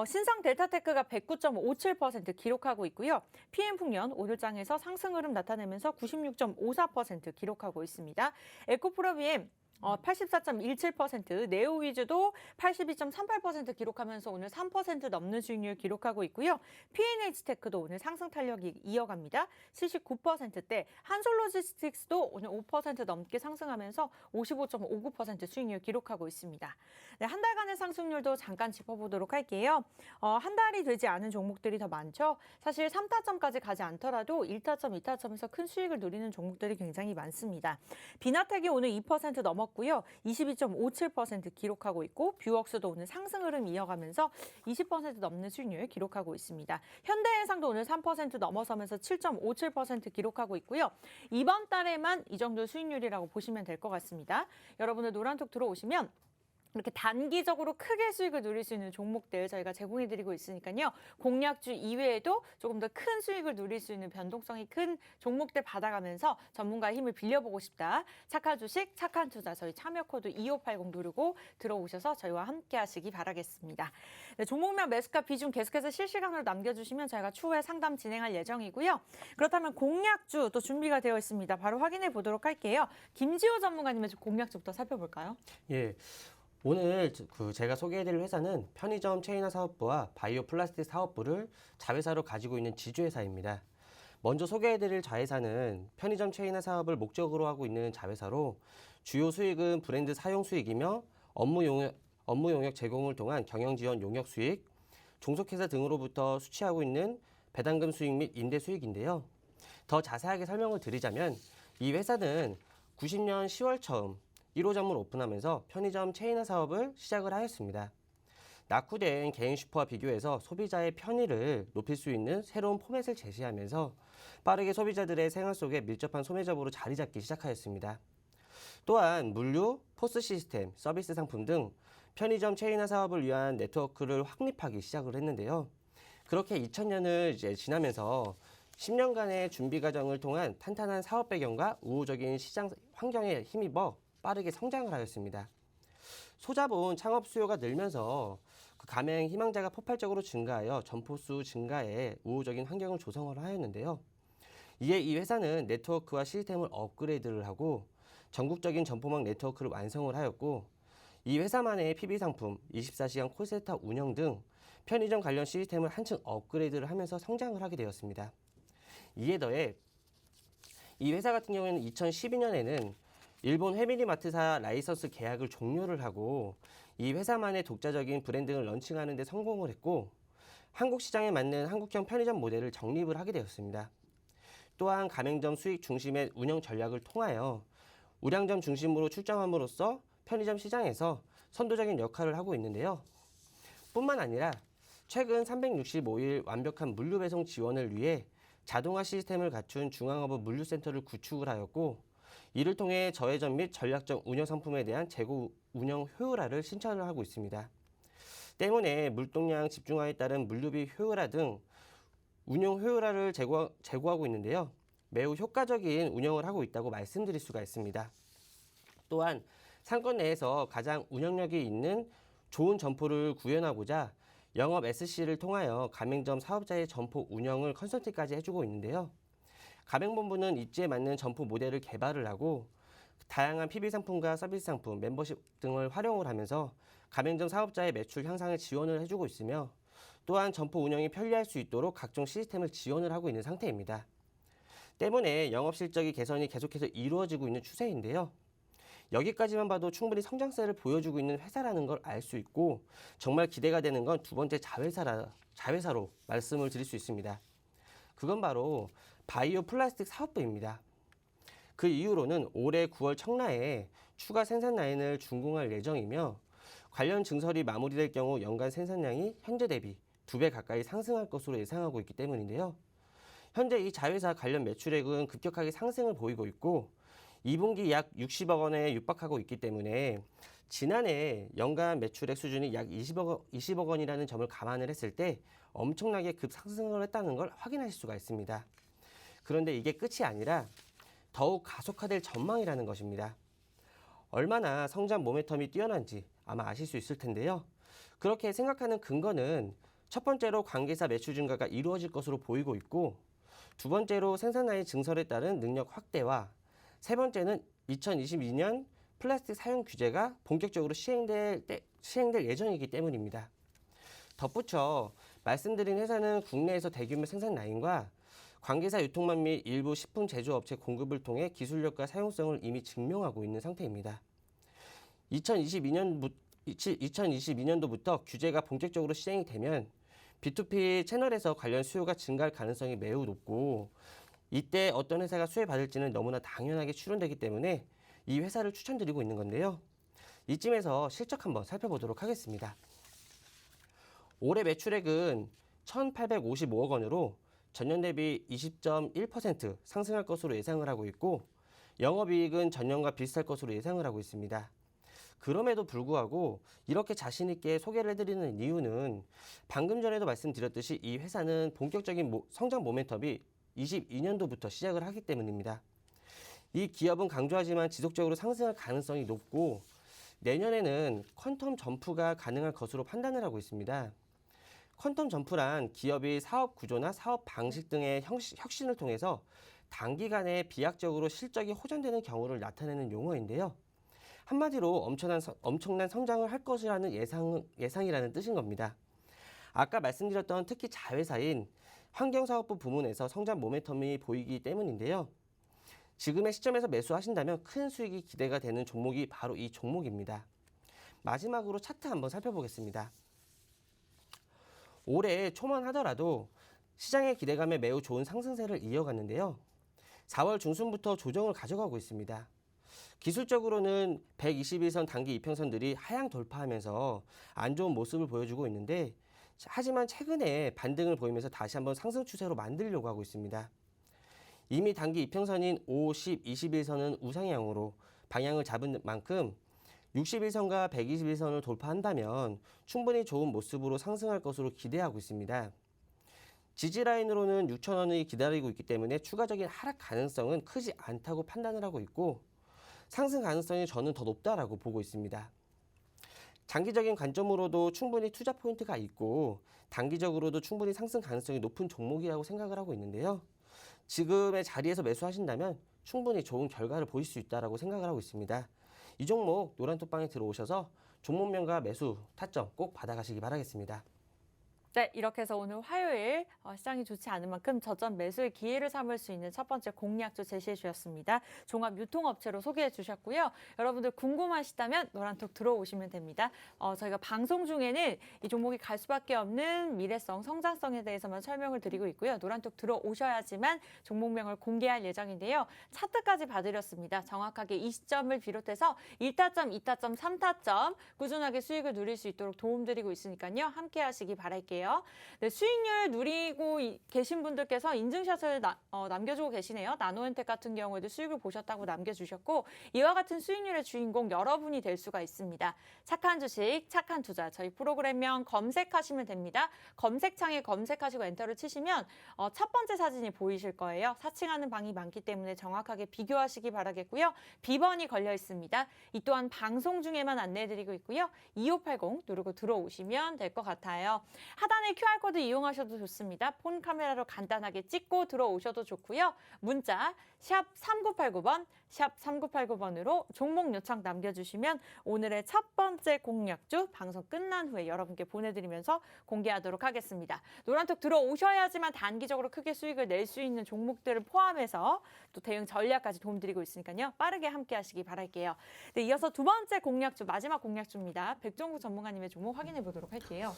신상 델타테크가 109.57% 기록하고 있고요. PM풍년 오늘장에서 상승 흐름 나타내면서 96.54% 기록하고 있습니다. 에코프로비엠 84.17%, 네오위즈도 82.38% 기록하면서 오늘 3% 넘는 수익률 기록하고 있고요. P&H테크도 오늘 상승 탄력이 이어갑니다. 79%대, 한솔로지스틱스도 오늘 5% 넘게 상승하면서 55.59% 수익률 기록하고 있습니다. 네, 한 달간의 상승률도 잠깐 짚어보도록 할게요. 한 달이 되지 않은 종목들이 더 많죠. 사실 3타점까지 가지 않더라도 1타점, 2타점에서 큰 수익을 누리는 종목들이 굉장히 많습니다. 비나텍이 오늘 2% 넘었고요. 22.57% 기록하고 있고 뷰웍스도 오늘 상승 흐름 이어가면서 20% 넘는 수익률 기록하고 있습니다. 현대해상도 오늘 3% 넘어서면서 7.57% 기록하고 있고요. 이번 달에만 이 정도 수익률이라고 보시면 될 것 같습니다. 여러분들 노란톡 들어오시면 이렇게 단기적으로 크게 수익을 누릴 수 있는 종목들 저희가 제공해드리고 있으니까요. 공략주 이외에도 조금 더 큰 수익을 누릴 수 있는 변동성이 큰 종목들 받아가면서 전문가의 힘을 빌려보고 싶다. 착한 주식, 착한 투자 저희 참여 코드 2580 누르고 들어오셔서 저희와 함께 하시기 바라겠습니다. 네, 종목명 매수가 비중 계속해서 실시간으로 남겨주시면 저희가 추후에 상담 진행할 예정이고요. 그렇다면 공략주 또 준비가 되어 있습니다. 바로 확인해 보도록 할게요. 김지호 전문가님의 공략주부터 살펴볼까요? 예. 오늘 제가 소개해드릴 회사는 편의점 체인화 사업부와 바이오 플라스틱 사업부를 자회사로 가지고 있는 지주회사입니다. 먼저 소개해드릴 자회사는 편의점 체인화 사업을 목적으로 하고 있는 자회사로 주요 수익은 브랜드 사용 수익이며 업무 용역 제공을 통한 경영 지원 용역 수익, 종속회사 등으로부터 수취하고 있는 배당금 수익 및 임대 수익인데요. 더 자세하게 설명을 드리자면 이 회사는 90년 10월 처음 1호점을 오픈하면서 편의점 체인화 사업을 시작을 하였습니다. 낙후된 개인 슈퍼와 비교해서 소비자의 편의를 높일 수 있는 새로운 포맷을 제시하면서 빠르게 소비자들의 생활 속에 밀접한 소매점으로 자리 잡기 시작하였습니다. 또한 물류, 포스 시스템, 서비스 상품 등 편의점 체인화 사업을 위한 네트워크를 확립하기 시작을 했는데요. 그렇게 2000년을 이제 지나면서 10년간의 준비 과정을 통한 탄탄한 사업 배경과 우호적인 시장 환경에 힘입어 빠르게 성장을 하였습니다. 소자본 창업 수요가 늘면서 그 가맹 희망자가 폭발적으로 증가하여 점포수 증가에 우호적인 환경을 조성을 하였는데요. 이에 이 회사는 네트워크와 시스템을 업그레이드를 하고 전국적인 점포망 네트워크를 완성을 하였고 이 회사만의 PB 상품, 24시간 콜센터 운영 등 편의점 관련 시스템을 한층 업그레이드를 하면서 성장을 하게 되었습니다. 이에 더해 이 회사 같은 경우에는 2012년에는 일본 회미리마트사 라이선스 계약을 종료를 하고 이 회사만의 독자적인 브랜딩을 런칭하는 데 성공을 했고 한국 시장에 맞는 한국형 편의점 모델을 정립을 하게 되었습니다. 또한 가맹점 수익 중심의 운영 전략을 통하여 우량점 중심으로 출정함으로써 편의점 시장에서 선도적인 역할을 하고 있는데요. 뿐만 아니라 최근 365일 완벽한 물류 배송 지원을 위해 자동화 시스템을 갖춘 중앙허브 물류센터를 구축을 하였고 이를 통해 저해전 및 전략적 운영 상품에 대한 재고 운영 효율화를 실천을 하고 있습니다. 때문에 물동량 집중화에 따른 물류비 효율화 등 운영 효율화를 제고하고 있는데요. 매우 효과적인 운영을 하고 있다고 말씀드릴 수가 있습니다. 또한 상권 내에서 가장 운영력이 있는 좋은 점포를 구현하고자 영업 SC를 통하여 가맹점 사업자의 점포 운영을 컨설팅까지 해주고 있는데요. 가맹본부는 입지에 맞는 점포 모델을 개발을 하고 다양한 PB 상품과 서비스 상품, 멤버십 등을 활용을 하면서 가맹점 사업자의 매출 향상에 지원을 해주고 있으며 또한 점포 운영이 편리할 수 있도록 각종 시스템을 지원을 하고 있는 상태입니다. 때문에 영업 실적이 개선이 계속해서 이루어지고 있는 추세인데요. 여기까지만 봐도 충분히 성장세를 보여주고 있는 회사라는 걸 알 수 있고 정말 기대가 되는 건 두 번째 자회사로 말씀을 드릴 수 있습니다. 그건 바로 바이오 플라스틱 사업부입니다. 그 이후로는 올해 9월 청라에 추가 생산 라인을 준공할 예정이며 관련 증설이 마무리될 경우 연간 생산량이 현재 대비 2배 가까이 상승할 것으로 예상하고 있기 때문인데요. 현재 이 자회사 관련 매출액은 급격하게 상승을 보이고 있고 2분기 약 60억 원에 육박하고 있기 때문에 지난해 연간 매출액 수준이 약 20억 원이라는 점을 감안을 했을 때 엄청나게 급상승을 했다는 걸 확인하실 수가 있습니다. 그런데 이게 끝이 아니라 더욱 가속화될 전망이라는 것입니다. 얼마나 성장 모멘텀이 뛰어난지 아마 아실 수 있을 텐데요. 그렇게 생각하는 근거는 첫 번째로 관계사 매출 증가가 이루어질 것으로 보이고 있고 두 번째로 생산라인 증설에 따른 능력 확대와 세 번째는 2022년 플라스틱 사용 규제가 본격적으로 시행될 예정이기 때문입니다. 덧붙여 말씀드린 회사는 국내에서 대규모 생산 라인과 관계사 유통망 및 일부 식품 제조업체 공급을 통해 기술력과 사용성을 이미 증명하고 있는 상태입니다. 2022년도부터 규제가 본격적으로 시행이 되면 B2P 채널에서 관련 수요가 증가할 가능성이 매우 높고 이때 어떤 회사가 수혜받을지는 너무나 당연하게 추론되기 때문에 이 회사를 추천드리고 있는 건데요. 이쯤에서 실적 한번 살펴보도록 하겠습니다. 올해 매출액은 1,855억 원으로 전년 대비 20.1% 상승할 것으로 예상을 하고 있고 영업이익은 전년과 비슷할 것으로 예상을 하고 있습니다. 그럼에도 불구하고 이렇게 자신 있게 소개를 해드리는 이유는 방금 전에도 말씀드렸듯이 이 회사는 본격적인 성장 모멘텀이 22년도부터 시작을 하기 때문입니다. 이 기업은 강조하지만 지속적으로 상승할 가능성이 높고 내년에는 퀀텀 점프가 가능할 것으로 판단을 하고 있습니다. 퀀텀 점프란 기업이 사업 구조나 사업 방식 등의 혁신을 통해서 단기간에 비약적으로 실적이 호전되는 경우를 나타내는 용어인데요. 한마디로 엄청난 성장을 할 것이라는 예상이라는 뜻인 겁니다. 아까 말씀드렸던 특히 자회사인 환경사업부 부문에서 성장 모멘텀이 보이기 때문인데요. 지금의 시점에서 매수하신다면 큰 수익이 기대가 되는 종목이 바로 이 종목입니다. 마지막으로 차트 한번 살펴보겠습니다. 올해 초만 하더라도 시장의 기대감에 매우 좋은 상승세를 이어갔는데요. 4월 중순부터 조정을 가져가고 있습니다. 기술적으로는 121선 단기 이평선들이 하향 돌파하면서 안 좋은 모습을 보여주고 있는데 하지만 최근에 반등을 보이면서 다시 한번 상승 추세로 만들려고 하고 있습니다. 이미 단기 이평선인 5, 10, 21선은 우상향으로 방향을 잡은 만큼 61선과 121선을 돌파한다면 충분히 좋은 모습으로 상승할 것으로 기대하고 있습니다. 지지라인으로는 6,000원이 기다리고 있기 때문에 추가적인 하락 가능성은 크지 않다고 판단을 하고 있고 상승 가능성이 저는 더 높다라고 보고 있습니다. 장기적인 관점으로도 충분히 투자 포인트가 있고 단기적으로도 충분히 상승 가능성이 높은 종목이라고 생각을 하고 있는데요. 지금의 자리에서 매수하신다면 충분히 좋은 결과를 보일 수 있다고 생각을 하고 있습니다. 이 종목 노란톡방에 들어오셔서 종목명과 매수 타점 꼭 받아가시기 바라겠습니다. 네, 이렇게 해서 오늘 화요일 시장이 좋지 않은 만큼 저점 매수의 기회를 삼을 수 있는 첫 번째 공략도 제시해 주셨습니다. 종합 유통업체로 소개해 주셨고요. 여러분들 궁금하시다면 노란톡 들어오시면 됩니다. 저희가 방송 중에는 이 종목이 갈 수밖에 없는 미래성, 성장성에 대해서만 설명을 드리고 있고요. 노란톡 들어오셔야지만 종목명을 공개할 예정인데요. 차트까지 봐드렸습니다. 정확하게 이 시점을 비롯해서 1타점, 2타점, 3타점 꾸준하게 수익을 누릴 수 있도록 도움드리고 있으니까요. 함께 하시기 바랄게요. 네, 수익률 누리고 계신 분들께서 인증샷을 남겨주고 계시네요. 나노엔텍 같은 경우에도 수익을 보셨다고 남겨주셨고 이와 같은 수익률의 주인공 여러분이 될 수가 있습니다. 착한 주식, 착한 투자 저희 프로그램명 검색하시면 됩니다. 검색창에 검색하시고 엔터를 치시면 첫 번째 사진이 보이실 거예요. 사칭하는 방이 많기 때문에 정확하게 비교하시기 바라겠고요. 비번이 걸려 있습니다. 이 또한 방송 중에만 안내해드리고 있고요. 2580 누르고 들어오시면 될 것 같아요. 하단 하단의 QR코드 이용하셔도 좋습니다. 폰 카메라로 간단하게 찍고 들어오셔도 좋고요. 문자 샵 3989번, 샵 3989번으로 종목 요청 남겨주시면 오늘의 첫 번째 공략주 방송 끝난 후에 여러분께 보내드리면서 공개하도록 하겠습니다. 노란톡 들어오셔야지만 단기적으로 크게 수익을 낼 수 있는 종목들을 포함해서 또 대응 전략까지 도움드리고 있으니까요. 빠르게 함께 하시기 바랄게요. 네, 이어서 두 번째 공략주, 마지막 공략주입니다. 백종국 전문가님의 종목 확인해 보도록 할게요.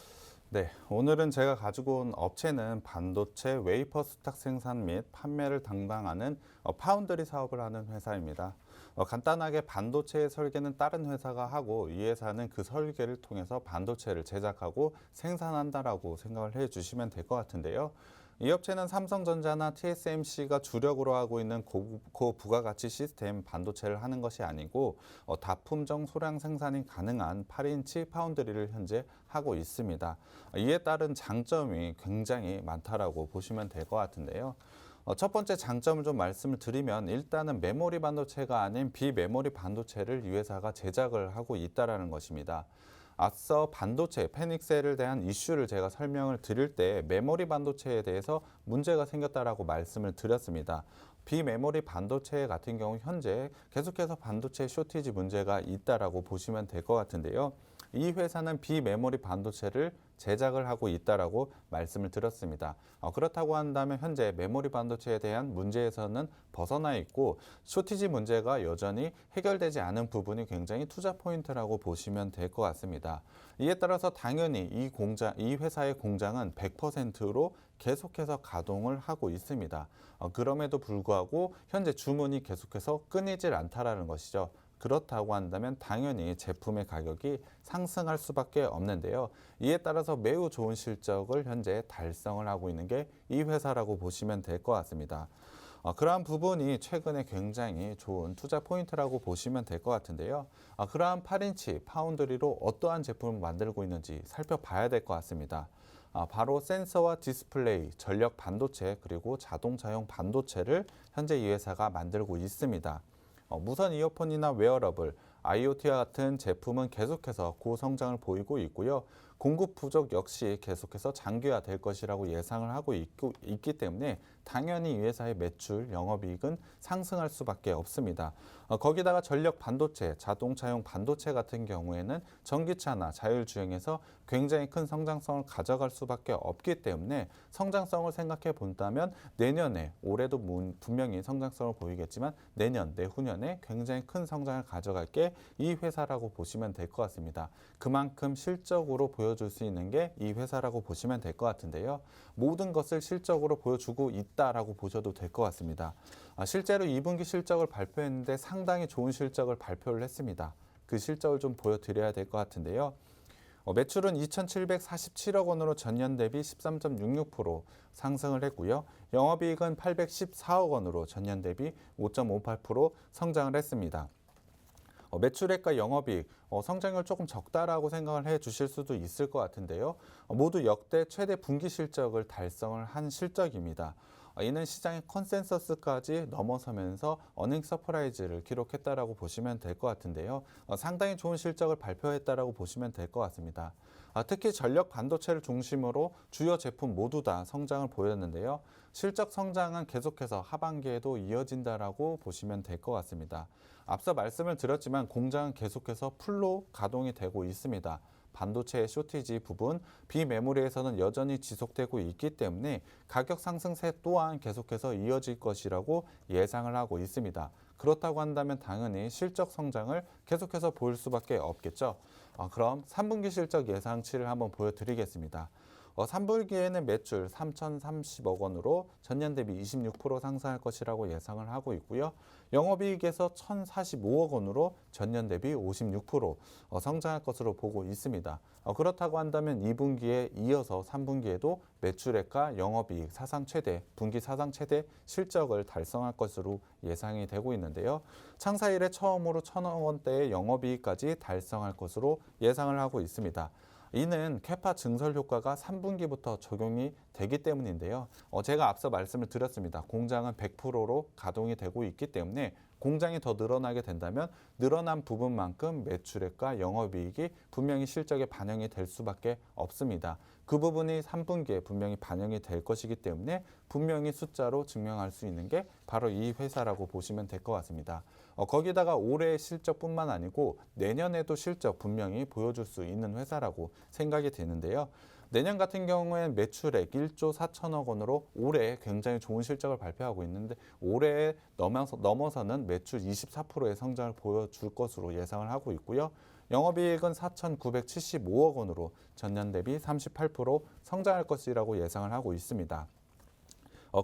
네, 오늘은 제가 가지고 온 업체는 반도체 웨이퍼 수탁 생산 및 판매를 담당하는 파운드리 사업을 하는 회사입니다. 간단하게 반도체의 설계는 다른 회사가 하고 이 회사는 그 설계를 통해서 반도체를 제작하고 생산한다라고 생각을 해주시면 될 것 같은데요. 이 업체는 삼성전자나 TSMC가 주력으로 하고 있는 고부가가치 시스템 반도체를 하는 것이 아니고 다품종 소량 생산이 가능한 8인치 파운드리를 현재 하고 있습니다. 이에 따른 장점이 굉장히 많다라고 보시면 될 것 같은데요. 첫 번째 장점을 좀 말씀을 드리면 일단은 메모리 반도체가 아닌 비메모리 반도체를 이 회사가 제작을 하고 있다는 것입니다. 앞서 반도체, 패닉셀에 대한 이슈를 제가 설명을 드릴 때 메모리 반도체에 대해서 문제가 생겼다라고 말씀을 드렸습니다. 비메모리 반도체 같은 경우 현재 계속해서 반도체 쇼티지 문제가 있다라고 보시면 될 것 같은데요. 이 회사는 비메모리 반도체를 제작을 하고 있다라고 말씀을 드렸습니다. 그렇다고 한다면 현재 메모리 반도체에 대한 문제에서는 벗어나 있고 쇼티지 문제가 여전히 해결되지 않은 부분이 굉장히 투자 포인트라고 보시면 될 것 같습니다. 이에 따라서 당연히 이 회사의 공장은 100%로 계속해서 가동을 하고 있습니다. 그럼에도 불구하고 현재 주문이 계속해서 끊이질 않다라는 것이죠. 그렇다고 한다면 당연히 제품의 가격이 상승할 수밖에 없는데요. 이에 따라서 매우 좋은 실적을 현재 달성을 하고 있는 게 이 회사라고 보시면 될 것 같습니다. 그러한 부분이 최근에 굉장히 좋은 투자 포인트라고 보시면 될 것 같은데요. 그러한 8인치 파운드리로 어떠한 제품을 만들고 있는지 살펴봐야 될 것 같습니다. 바로 센서와 디스플레이, 전력 반도체 그리고 자동차용 반도체를 현재 이 회사가 만들고 있습니다. 무선 이어폰이나 웨어러블, IoT와 같은 제품은 계속해서 고성장을 보이고 있고요. 공급 부족 역시 계속해서 장기화될 것이라고 예상을 하고 있기 때문에 당연히 이 회사의 매출, 영업이익은 상승할 수밖에 없습니다. 거기다가 전력 반도체, 자동차용 반도체 같은 경우에는 전기차나 자율주행에서 굉장히 큰 성장성을 가져갈 수밖에 없기 때문에 성장성을 생각해 본다면 내년에, 올해도 분명히 성장성을 보이겠지만 내년, 내후년에 굉장히 큰 성장을 가져갈 게 이 회사라고 보시면 될 것 같습니다. 그만큼 실적으로 보여줄 수 있는 게 이 회사라고 보시면 될 것 같은데요. 모든 것을 실적으로 보여주고 있다라고 보셔도 될 것 같습니다. 실제로 2분기 실적을 발표했는데 상당히 좋은 실적을 발표를 했습니다. 그 실적을 좀 보여드려야 될 것 같은데요. 매출은 2,747억 원으로 전년 대비 13.66% 상승을 했고요. 영업이익은 814억 원으로 전년 대비 5.58% 성장을 했습니다. 매출액과 영업이익, 성장률 조금 적다라고 생각을 해 주실 수도 있을 것 같은데요. 모두 역대 최대 분기 실적을 달성을 한 실적입니다. 이는 시장의 컨센서스까지 넘어서면서 어닝 서프라이즈를 기록했다라고 보시면 될 것 같은데요. 상당히 좋은 실적을 발표했다라고 보시면 될 것 같습니다. 특히 전력 반도체를 중심으로 주요 제품 모두 다 성장을 보였는데요. 실적 성장은 계속해서 하반기에도 이어진다라고 보시면 될 것 같습니다. 앞서 말씀을 드렸지만 공장은 계속해서 풀로 가동이 되고 있습니다. 반도체의 쇼티지 부분, 비메모리에서는 여전히 지속되고 있기 때문에 가격 상승세 또한 계속해서 이어질 것이라고 예상을 하고 있습니다. 그렇다고 한다면 당연히 실적 성장을 계속해서 보일 수밖에 없겠죠. 그럼 3분기 실적 예상치를 한번 보여드리겠습니다. 3분기에는 매출 3,030억 원으로 전년 대비 26% 상승할 것이라고 예상을 하고 있고요. 영업이익에서 1,045억 원으로 전년 대비 56% 성장할 것으로 보고 있습니다. 그렇다고 한다면 2분기에 이어서 3분기에도 매출액과 영업이익 사상 최대, 분기 사상 최대 실적을 달성할 것으로 예상이 되고 있는데요. 창사 이래 처음으로 1,000억 원대의 영업이익까지 달성할 것으로 예상을 하고 있습니다. 이는 캐파 증설 효과가 3분기부터 적용이 되기 때문인데요. 제가 앞서 말씀을 드렸습니다. 공장은 100%로 가동이 되고 있기 때문에 공장이 더 늘어나게 된다면 늘어난 부분만큼 매출액과 영업이익이 분명히 실적에 반영이 될 수밖에 없습니다. 그 부분이 3분기에 분명히 반영이 될 것이기 때문에 분명히 숫자로 증명할 수 있는 게 바로 이 회사라고 보시면 될 것 같습니다. 거기다가 올해의 실적뿐만 아니고 내년에도 실적 분명히 보여줄 수 있는 회사라고 생각이 되는데요. 내년 같은 경우엔 매출액 1조 4천억 원으로 올해 굉장히 좋은 실적을 발표하고 있는데 올해에 넘어서는 매출 24%의 성장을 보여줄 것으로 예상을 하고 있고요. 영업이익은 4,975억 원으로 전년 대비 38% 성장할 것이라고 예상을 하고 있습니다.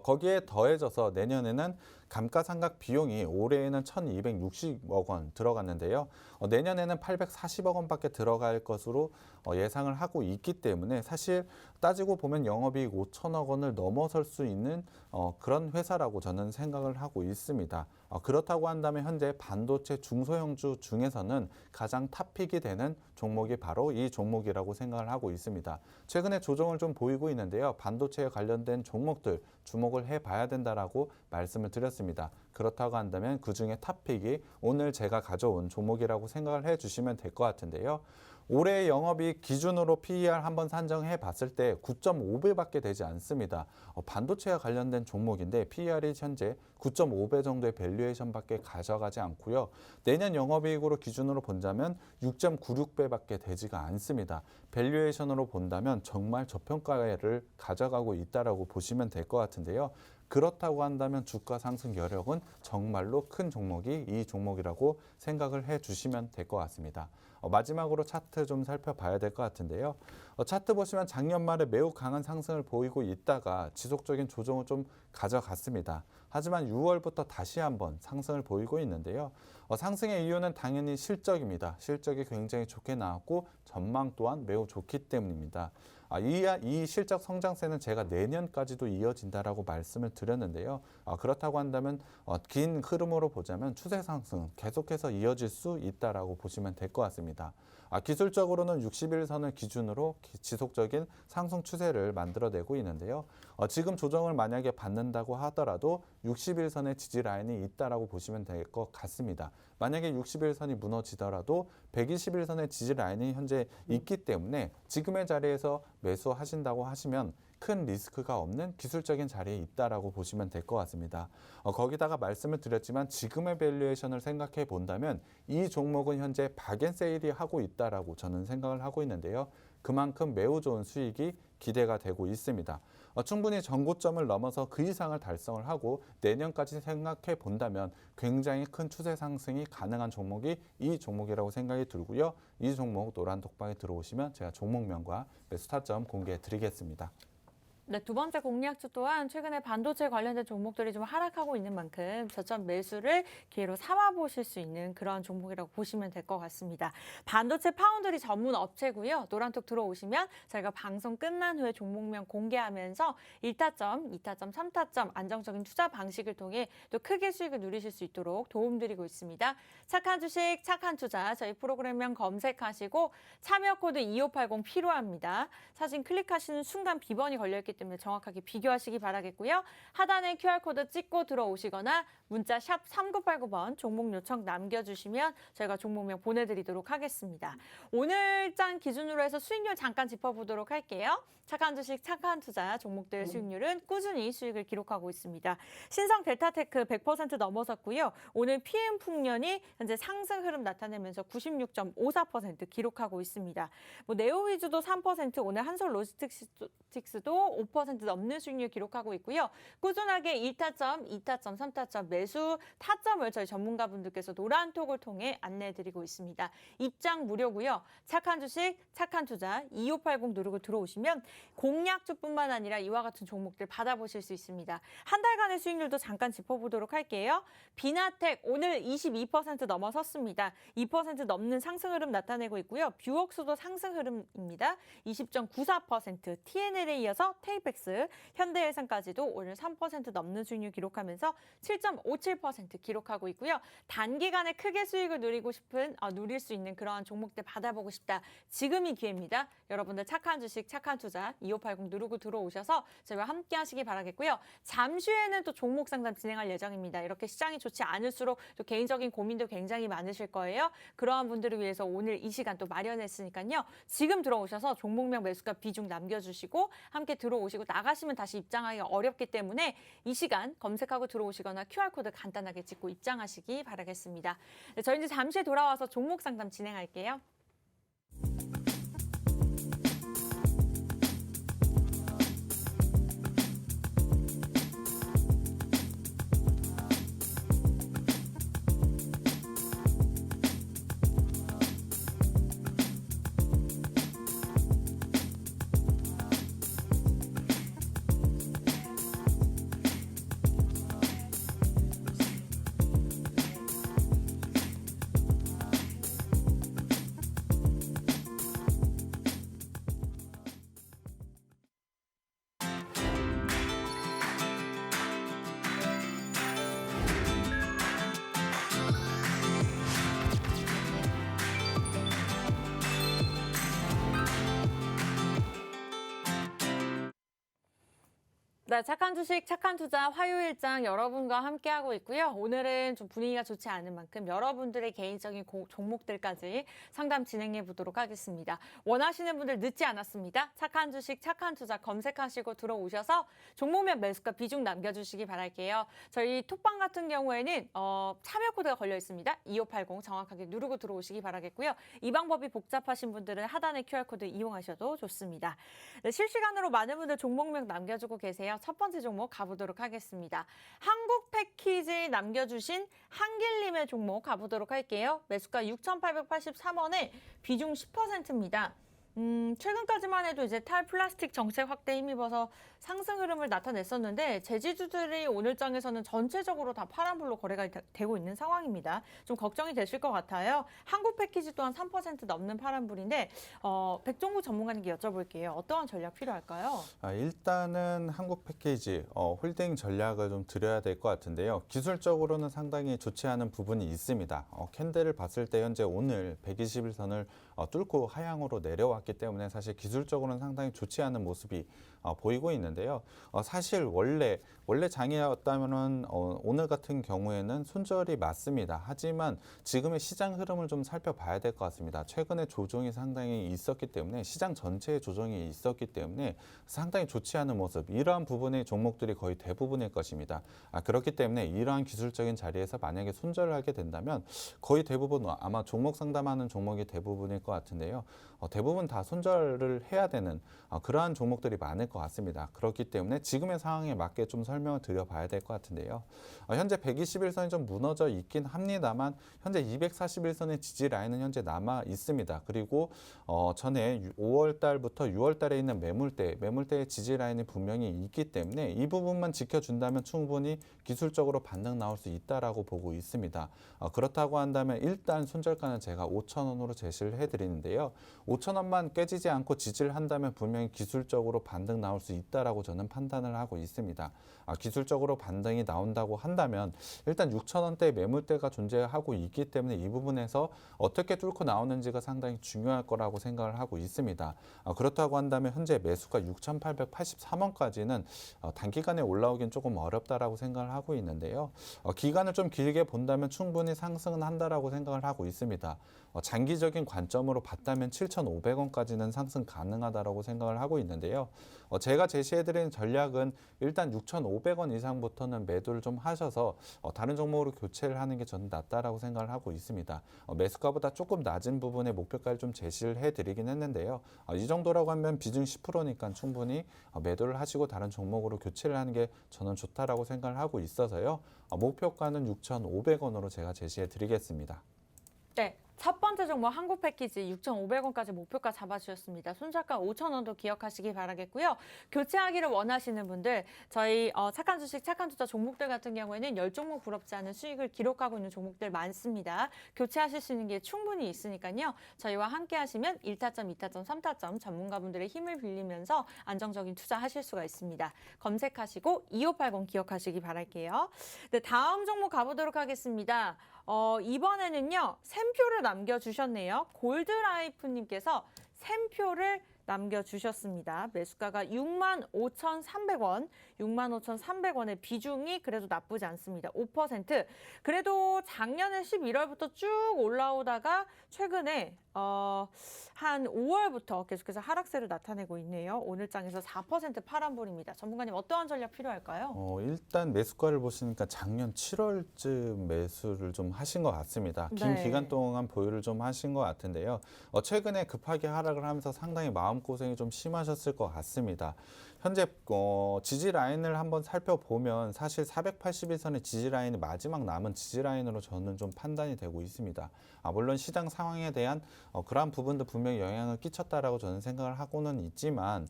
거기에 더해져서 내년에는 감가상각 비용이 올해에는 1,260억 원 들어갔는데요. 내년에는 840억 원밖에 들어갈 것으로 예상을 하고 있기 때문에 사실 따지고 보면 영업이익 5천억 원을 넘어설 수 있는 그런 회사라고 저는 생각을 하고 있습니다. 그렇다고 한다면 현재 반도체 중소형주 중에서는 가장 탑픽이 되는 종목이 바로 이 종목이라고 생각을 하고 있습니다. 최근에 조정을 좀 보이고 있는데요. 반도체에 관련된 종목들 주목을 해봐야 된다라고 말씀을 드렸습니다. 그렇다고 한다면 그중에 탑픽이 오늘 제가 가져온 종목이라고 생각을 해주시면 될 것 같은데요. 올해 영업이익 기준으로 PER 한번 산정해 봤을 때 9.5배밖에 되지 않습니다. 반도체와 관련된 종목인데 PER이 현재 9.5배 정도의 밸류에이션밖에 가져가지 않고요. 내년 영업이익으로 기준으로 본다면 6.96배밖에 되지가 않습니다. 밸류에이션으로 본다면 정말 저평가를 가져가고 있다라고 보시면 될 것 같은데요. 그렇다고 한다면 주가 상승 여력은 정말로 큰 종목이 이 종목이라고 생각을 해주시면 될 것 같습니다. 마지막으로 차트 좀 살펴봐야 될 것 같은데요. 차트 보시면 작년 말에 매우 강한 상승을 보이고 있다가 지속적인 조정을 좀 가져갔습니다. 하지만 6월부터 다시 한번 상승을 보이고 있는데요. 상승의 이유는 당연히 실적입니다. 실적이 굉장히 좋게 나왔고 전망 또한 매우 좋기 때문입니다. 이 실적 성장세는 제가 내년까지도 이어진다라고 말씀을 드렸는데요. 그렇다고 한다면 긴 흐름으로 보자면 추세 상승 계속해서 이어질 수 있다라고 보시면 될 것 같습니다. 기술적으로는 60일선을 기준으로 지속적인 상승 추세를 만들어내고 있는데요. 지금 조정을 만약에 받는다고 하더라도 60일선의 지지 라인이 있다라고 보시면 될 것 같습니다. 만약에 60일선이 무너지더라도 120일선의 지지 라인이 현재 있기 때문에 지금의 자리에서 매수하신다고 하시면 큰 리스크가 없는 기술적인 자리에 있다라고 보시면 될 것 같습니다. 거기다가 말씀을 드렸지만 지금의 밸류에이션을 생각해 본다면 이 종목은 현재 박앤세일이 하고 있다라고 저는 생각을 하고 있는데요. 그만큼 매우 좋은 수익이 기대가 되고 있습니다. 충분히 전고점을 넘어서 그 이상을 달성을 하고 내년까지 생각해 본다면 굉장히 큰 추세 상승이 가능한 종목이 이 종목이라고 생각이 들고요. 이 종목 노란 톡방에 들어오시면 제가 종목명과 매수 타점 공개해 드리겠습니다. 네, 두 번째 공략주 또한 최근에 반도체 관련된 종목들이 좀 하락하고 있는 만큼 저점 매수를 기회로 삼아 보실 수 있는 그런 종목이라고 보시면 될 것 같습니다. 반도체 파운드리 전문 업체고요. 노란톡 들어오시면 저희가 방송 끝난 후에 종목명 공개하면서 1타점, 2타점, 3타점 안정적인 투자 방식을 통해 또 크게 수익을 누리실 수 있도록 도움드리고 있습니다. 착한 주식, 착한 투자 저희 프로그램명 검색하시고 참여 코드 2580 필요합니다. 사진 클릭하시는 순간 비번이 걸려있기 때문에 정확하게 비교하시기 바라겠고요. 하단에 QR코드 찍고 들어오시거나 문자 샵 3989번 종목 요청 남겨주시면 저희가 종목명 보내드리도록 하겠습니다. 오늘 장 기준으로 해서 수익률 잠깐 짚어보도록 할게요. 착한 주식, 착한 투자 종목들 수익률은 꾸준히 수익을 기록하고 있습니다. 신성 델타테크 100% 넘어섰고요. 오늘 PM풍년이 현재 상승 흐름 나타내면서 96.54% 기록하고 있습니다. 네오 위주도 3%, 오늘 한솔 로지스틱스도 5% 넘는 수익률 기록하고 있고요. 꾸준하게 1타점, 2타점, 3타점 매수 타점을 저희 전문가분들께서 노란톡을 통해 안내해드리고 있습니다. 입장 무료고요. 착한 주식, 착한 투자 2580 누르고 들어오시면 공략주뿐만 아니라 이와 같은 종목들 받아보실 수 있습니다. 한 달간의 수익률도 잠깐 짚어보도록 할게요. 비나텍 오늘 22% 넘어섰습니다. 2% 넘는 상승 흐름 나타내고 있고요. 뷰옥스도 상승 흐름입니다. 20.94%, TNL 현대해상제일에 이어서 테이펙스, 현대해상까지도 오늘 3% 넘는 수익률 기록하면서 7.57% 기록하고 있고요. 단기간에 크게 수익을 누릴 수 있는 그러한 종목들 받아보고 싶다. 지금이 기회입니다. 여러분들 착한 주식, 착한 투자 2580 누르고 들어오셔서 저희와 함께 하시기 바라겠고요. 잠시 후에는 또 종목 상담 진행할 예정입니다. 이렇게 시장이 좋지 않을수록 또 개인적인 고민도 굉장히 많으실 거예요. 그러한 분들을 위해서 오늘 이 시간 또 마련했으니까요. 지금 들어오셔서 종목명 매수가 비중 남겨주시고 함께 들어오시고 나가시면 다시 입장하기 어렵기 때문에 이 시간 검색하고 들어오시거나 QR코드 간단하게 찍고 입장하시기 바라겠습니다. 네, 저희 이제 잠시 돌아와서 종목 상담 진행할게요. 네, 착한 주식, 착한 투자 화요일장 여러분과 함께하고 있고요. 오늘은 좀 분위기가 좋지 않은 만큼 여러분들의 개인적인 종목들까지 상담 진행해 보도록 하겠습니다. 원하시는 분들 늦지 않았습니다. 착한 주식, 착한 투자 검색하시고 들어오셔서 종목명 매수가 비중 남겨주시기 바랄게요. 저희 톡방 같은 경우에는 참여 코드가 걸려 있습니다. 2580 정확하게 누르고 들어오시기 바라겠고요. 이 방법이 복잡하신 분들은 하단의 QR코드 이용하셔도 좋습니다. 네, 실시간으로 많은 분들 종목명 남겨주고 계세요. 첫 번째 종목 가보도록 하겠습니다. 한국 패키지 남겨주신 한길님의 종목 가보도록 할게요. 매수가 6,883원에 비중 10%입니다. 최근까지만 해도 이제 탈플라스틱 정책 확대에 힘입어서 상승 흐름을 나타냈었는데 제지주들이 오늘장에서는 전체적으로 다 파란불로 거래가 되고 있는 상황입니다. 좀 걱정이 되실 것 같아요. 한국 패키지 또한 3% 넘는 파란불인데 백종구 전문가님께 여쭤볼게요. 어떠한 전략 필요할까요? 일단은 한국 패키지 홀딩 전략을 좀 드려야 될 것 같은데요. 기술적으로는 상당히 좋지 않은 부분이 있습니다. 캔들을 봤을 때 현재 오늘 121선을 뚫고 하향으로 내려왔기 때문에 사실 기술적으로는 상당히 좋지 않은 모습이 보이고 있는데요. 사실 원래 장이었다면은 오늘 같은 경우에는 손절이 맞습니다. 하지만 지금의 시장 흐름을 좀 살펴봐야 될 것 같습니다. 최근에 조정이 상당히 있었기 때문에 시장 전체의 조정이 있었기 때문에 상당히 좋지 않은 모습, 이러한 부분의 종목들이 거의 대부분일 것입니다. 그렇기 때문에 이러한 기술적인 자리에서 만약에 손절을 하게 된다면 거의 대부분 아마 종목 상담하는 종목이 대부분일 것 같은데요. 대부분 다 손절을 해야 되는 그러한 종목들이 많을 것 같습니다. 그렇기 때문에 지금의 상황에 맞게 좀 설명을 드려봐야 될 것 같은데요. 현재 121선이 좀 무너져 있긴 합니다만 현재 241선의 지지 라인은 현재 남아 있습니다. 그리고 전에 5월 달부터 6월 달에 있는 매물대의 지지 라인이 분명히 있기 때문에 이 부분만 지켜준다면 충분히 기술적으로 반등 나올 수 있다라고 보고 있습니다. 그렇다고 한다면 일단 손절가는 제가 5,000원으로 제시를 해드리는데요. 5,000원만 깨지지 않고 지지를 한다면 분명히 기술적으로 반등 나올 수 있다라고 저는 판단을 하고 있습니다. 기술적으로 반등이 나온다고 한다면 일단 6,000원대 매물대가 존재하고 있기 때문에 이 부분에서 어떻게 뚫고 나오는지가 상당히 중요할 거라고 생각을 하고 있습니다. 그렇다고 한다면 현재 매수가 6,883원까지는 단기간에 올라오긴 조금 어렵다라고 생각을 하고 있는데요. 기간을 좀 길게 본다면 충분히 상승은 한다라고 생각을 하고 있습니다. 장기적인 관점으로 봤다면 7,500원까지는 상승 가능하다라고 생각을 하고 있는데요. 제가 제시해드리는 전략은 일단 6,500원 이상부터는 매도를 좀 하셔서 다른 종목으로 교체를 하는 게 저는 낫다라고 생각을 하고 있습니다. 매수가보다 조금 낮은 부분의 목표가를 좀 제시를 해드리긴 했는데요. 이 정도라고 하면 비중 10%니까 충분히 매도를 하시고 다른 종목으로 교체를 하는 게 저는 좋다라고 생각을 하고 있어서요. 목표가는 6,500원으로 제가 제시해드리겠습니다. 네, 첫 번째 번째 종목 한국 패키지 6,500원까지 목표가 잡아주셨습니다. 손절가 5,000원도 기억하시기 바라겠고요. 교체하기를 원하시는 분들 저희 착한 주식, 착한 투자 종목들 같은 경우에는 10종목 부럽지 않은 수익을 기록하고 있는 종목들 많습니다. 교체하실 수 있는 게 충분히 있으니까요. 저희와 함께 하시면 1타점, 2타점, 3타점 전문가분들의 힘을 빌리면서 안정적인 투자하실 수가 있습니다. 검색하시고 2580 기억하시기 바랄게요. 네, 다음 종목 가보도록 하겠습니다. 이번에는요, 샘표를 남겨주셨네요. 골드라이프님께서 샘표를 남겨주셨습니다. 매수가가 65,300원, 65,300원의 비중이 그래도 나쁘지 않습니다. 5%. 그래도 작년에 11월부터 쭉 올라오다가 최근에 한 5월부터 계속해서 하락세를 나타내고 있네요. 오늘 장에서 4% 파란불입니다. 전문가님 어떠한 전략 필요할까요? 일단 매수가를 보시니까 작년 7월쯤 매수를 좀 하신 것 같습니다. 긴 네. 기간 동안 보유를 좀 하신 것 같은데요. 최근에 급하게 하락을 하면서 상당히 마음고생이 좀 심하셨을 것 같습니다. 현재 지지 라인을 한번 살펴보면 사실 481선의 지지 라인이 마지막 남은 지지 라인으로 저는 좀 판단이 되고 있습니다. 물론 시장 상황에 대한 그러한 부분도 분명히 영향을 끼쳤다라고 저는 생각을 하고는 있지만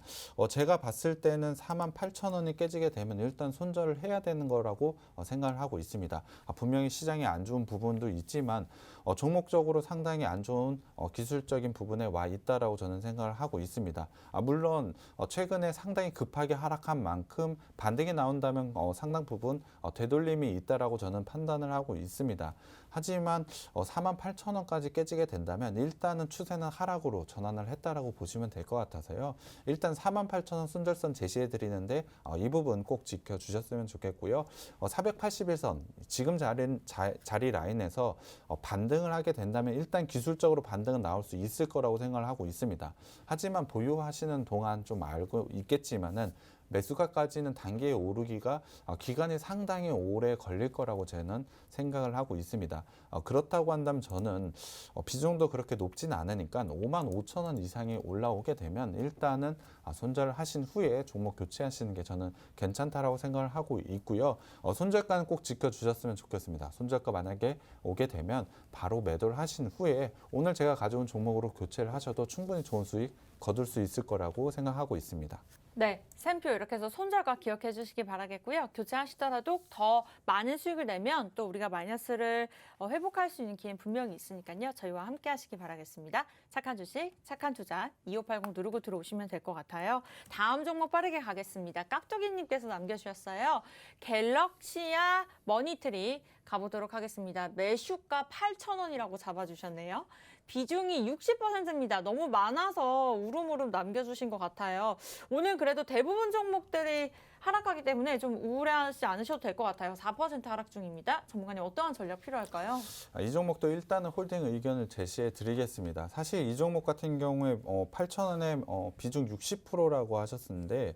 제가 봤을 때는 48,000원이 깨지게 되면 일단 손절을 해야 되는 거라고 생각을 하고 있습니다. 분명히 시장이 안 좋은 부분도 있지만 종목적으로 상당히 안 좋은 기술적인 부분에 와 있다라고 저는 생각을 하고 있습니다. 물론 최근에 상당히 급하게 하락한 만큼 반등이 나온다면 상당 부분 되돌림이 있다라고 저는 판단을 하고 있습니다. 하지만 48,000원까지 깨지게 된다면 일단은 추세는 하락으로 전환을 했다라고 보시면 될 것 같아서요. 일단 48,000원 손절선 제시해 드리는데 이 부분 꼭 지켜주셨으면 좋겠고요. 481선 지금 자리 라인에서 반등을 하게 된다면 일단 기술적으로 반등은 나올 수 있을 거라고 생각을 하고 있습니다. 하지만 보유하시는 동안 좀 알고 있겠지만은 매수가까지는 단계에 오르기가 기간이 상당히 오래 걸릴 거라고 저는 생각을 하고 있습니다. 그렇다고 한다면 저는 비중도 그렇게 높진 않으니까 55,000원 이상이 올라오게 되면 일단은 손절을 하신 후에 종목 교체하시는 게 저는 괜찮다라고 생각을 하고 있고요. 손절가는 꼭 지켜주셨으면 좋겠습니다. 손절가 만약에 오게 되면 바로 매도를 하신 후에 오늘 제가 가져온 종목으로 교체를 하셔도 충분히 좋은 수익 거둘 수 있을 거라고 생각하고 있습니다. 네, 샘표 이렇게 해서 손절가 기억해 주시기 바라겠고요. 교체하시더라도 더 많은 수익을 내면 또 우리가 마이너스를 회복할 수 있는 기회는 분명히 있으니까요. 저희와 함께 하시기 바라겠습니다. 착한 주식, 착한 투자 2580 누르고 들어오시면 될 것 같아요. 다음 종목 빠르게 가겠습니다. 깍두기님께서 남겨주셨어요. 갤럭시아 머니트리 가보도록 하겠습니다. 매수가 8,000원이라고 잡아주셨네요. 비중이 60%입니다. 너무 많아서 우름우름 남겨주신 것 같아요. 오늘 그래도 대부분 종목들이 하락하기 때문에 좀 우울해하지 않으셔도 될 것 같아요. 4% 하락 중입니다. 전문가님 어떠한 전략 필요할까요? 이 종목도 일단은 홀딩 의견을 제시해 드리겠습니다. 사실 이 종목 같은 경우에 8,000원에 비중 60%라고 하셨는데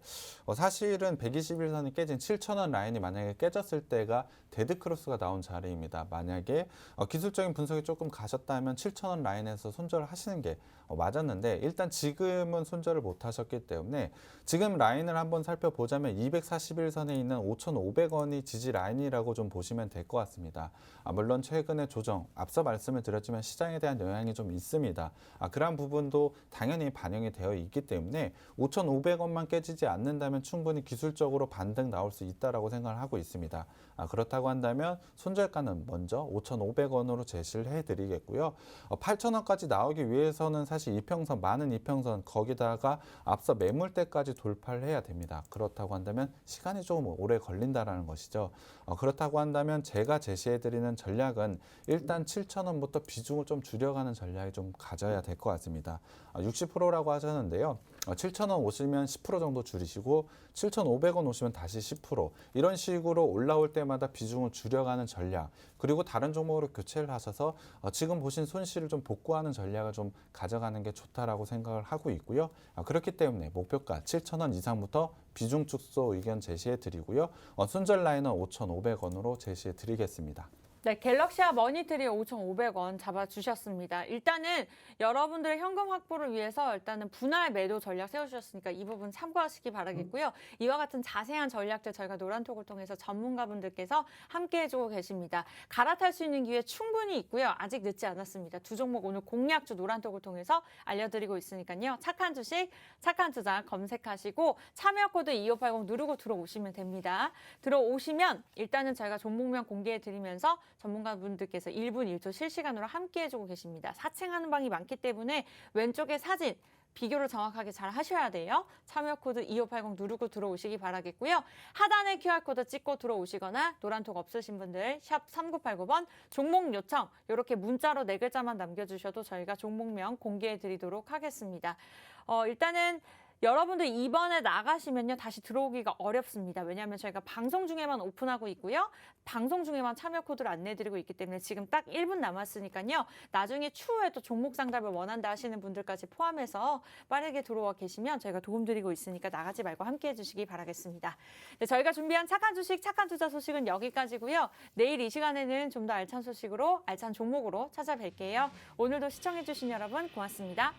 사실은 121선이 깨진 7,000원 라인이 만약에 깨졌을 때가 데드크로스가 나온 자리입니다. 만약에 기술적인 분석이 조금 가셨다면 7,000원 라인에서 손절을 하시는 게 맞았는데 일단 지금은 손절을 못 하셨기 때문에 지금 라인을 한번 살펴보자면 241선에 있는 5,500원이 지지 라인이라고 좀 보시면 될 것 같습니다. 물론 최근에 조정, 앞서 말씀을 드렸지만 시장에 대한 영향이 좀 있습니다. 그러한 부분도 당연히 반영이 되어 있기 때문에 5,500원만 깨지지 않는다면 충분히 기술적으로 반등 나올 수 있다라고 생각을 하고 있습니다. 그렇다고 한다면 손절가는 먼저 5,500원으로 제시를 해드리겠고요. 8,000원까지 나오기 위해서는 사실 이평선, 많은 이평선 거기다가 앞서 매물대까지 돌파를 해야 됩니다. 그렇다고 한다면 시간이 조금 오래 걸린다라는 것이죠. 그렇다고 한다면 제가 제시해드리는 전략은 일단 7,000원부터 비중을 좀 줄여가는 전략이 좀 가져야 될 것 같습니다. 60%라고 하셨는데요. 7,000원 오시면 10% 정도 줄이시고 7,500원 오시면 다시 10% 이런 식으로 올라올 때마다 비중을 줄여가는 전략 그리고 다른 종목으로 교체를 하셔서 지금 보신 손실을 좀 복구하는 전략을 좀 가져가는 게 좋다라고 생각을 하고 있고요. 그렇기 때문에 목표가 7,000원 이상부터 비중 축소 의견 제시해 드리고요. 손절 라인은 5,500원으로 제시해 드리겠습니다. 네, 갤럭시와 머니트리 5,500원 잡아주셨습니다. 일단은 여러분들의 현금 확보를 위해서 일단은 분할 매도 전략 세워주셨으니까 이 부분 참고하시기 바라겠고요. 이와 같은 자세한 전략들 저희가 노란톡을 통해서 전문가분들께서 함께 해주고 계십니다. 갈아탈 수 있는 기회 충분히 있고요. 아직 늦지 않았습니다. 두 종목 오늘 공략주 노란톡을 통해서 알려드리고 있으니까요. 착한 주식, 착한 투자 검색하시고 참여 코드 2580 누르고 들어오시면 됩니다. 들어오시면 일단은 저희가 종목명 공개해드리면서 전문가분들께서 1분 1초 실시간으로 함께 해주고 계십니다. 사칭하는 방이 많기 때문에 왼쪽에 사진, 비교를 정확하게 잘 하셔야 돼요. 참여 코드 2580 누르고 들어오시기 바라겠고요. 하단에 QR코드 찍고 들어오시거나 노란톡 없으신 분들 샵 3989번 종목 요청 이렇게 문자로 4글자만 남겨주셔도 저희가 종목명 공개해드리도록 하겠습니다. 일단은 여러분들 이번에 나가시면요 다시 들어오기가 어렵습니다. 왜냐하면 저희가 방송 중에만 오픈하고 있고요. 방송 중에만 참여 코드를 안내해드리고 있기 때문에 지금 딱 1분 남았으니까요. 나중에 추후에 또 종목 상담을 원한다 하시는 분들까지 포함해서 빠르게 들어와 계시면 저희가 도움드리고 있으니까 나가지 말고 함께해 주시기 바라겠습니다. 네, 저희가 준비한 착한 주식, 착한 투자 소식은 여기까지고요. 내일 이 시간에는 좀 더 알찬 소식으로, 알찬 종목으로 찾아뵐게요. 오늘도 시청해 주신 여러분 고맙습니다.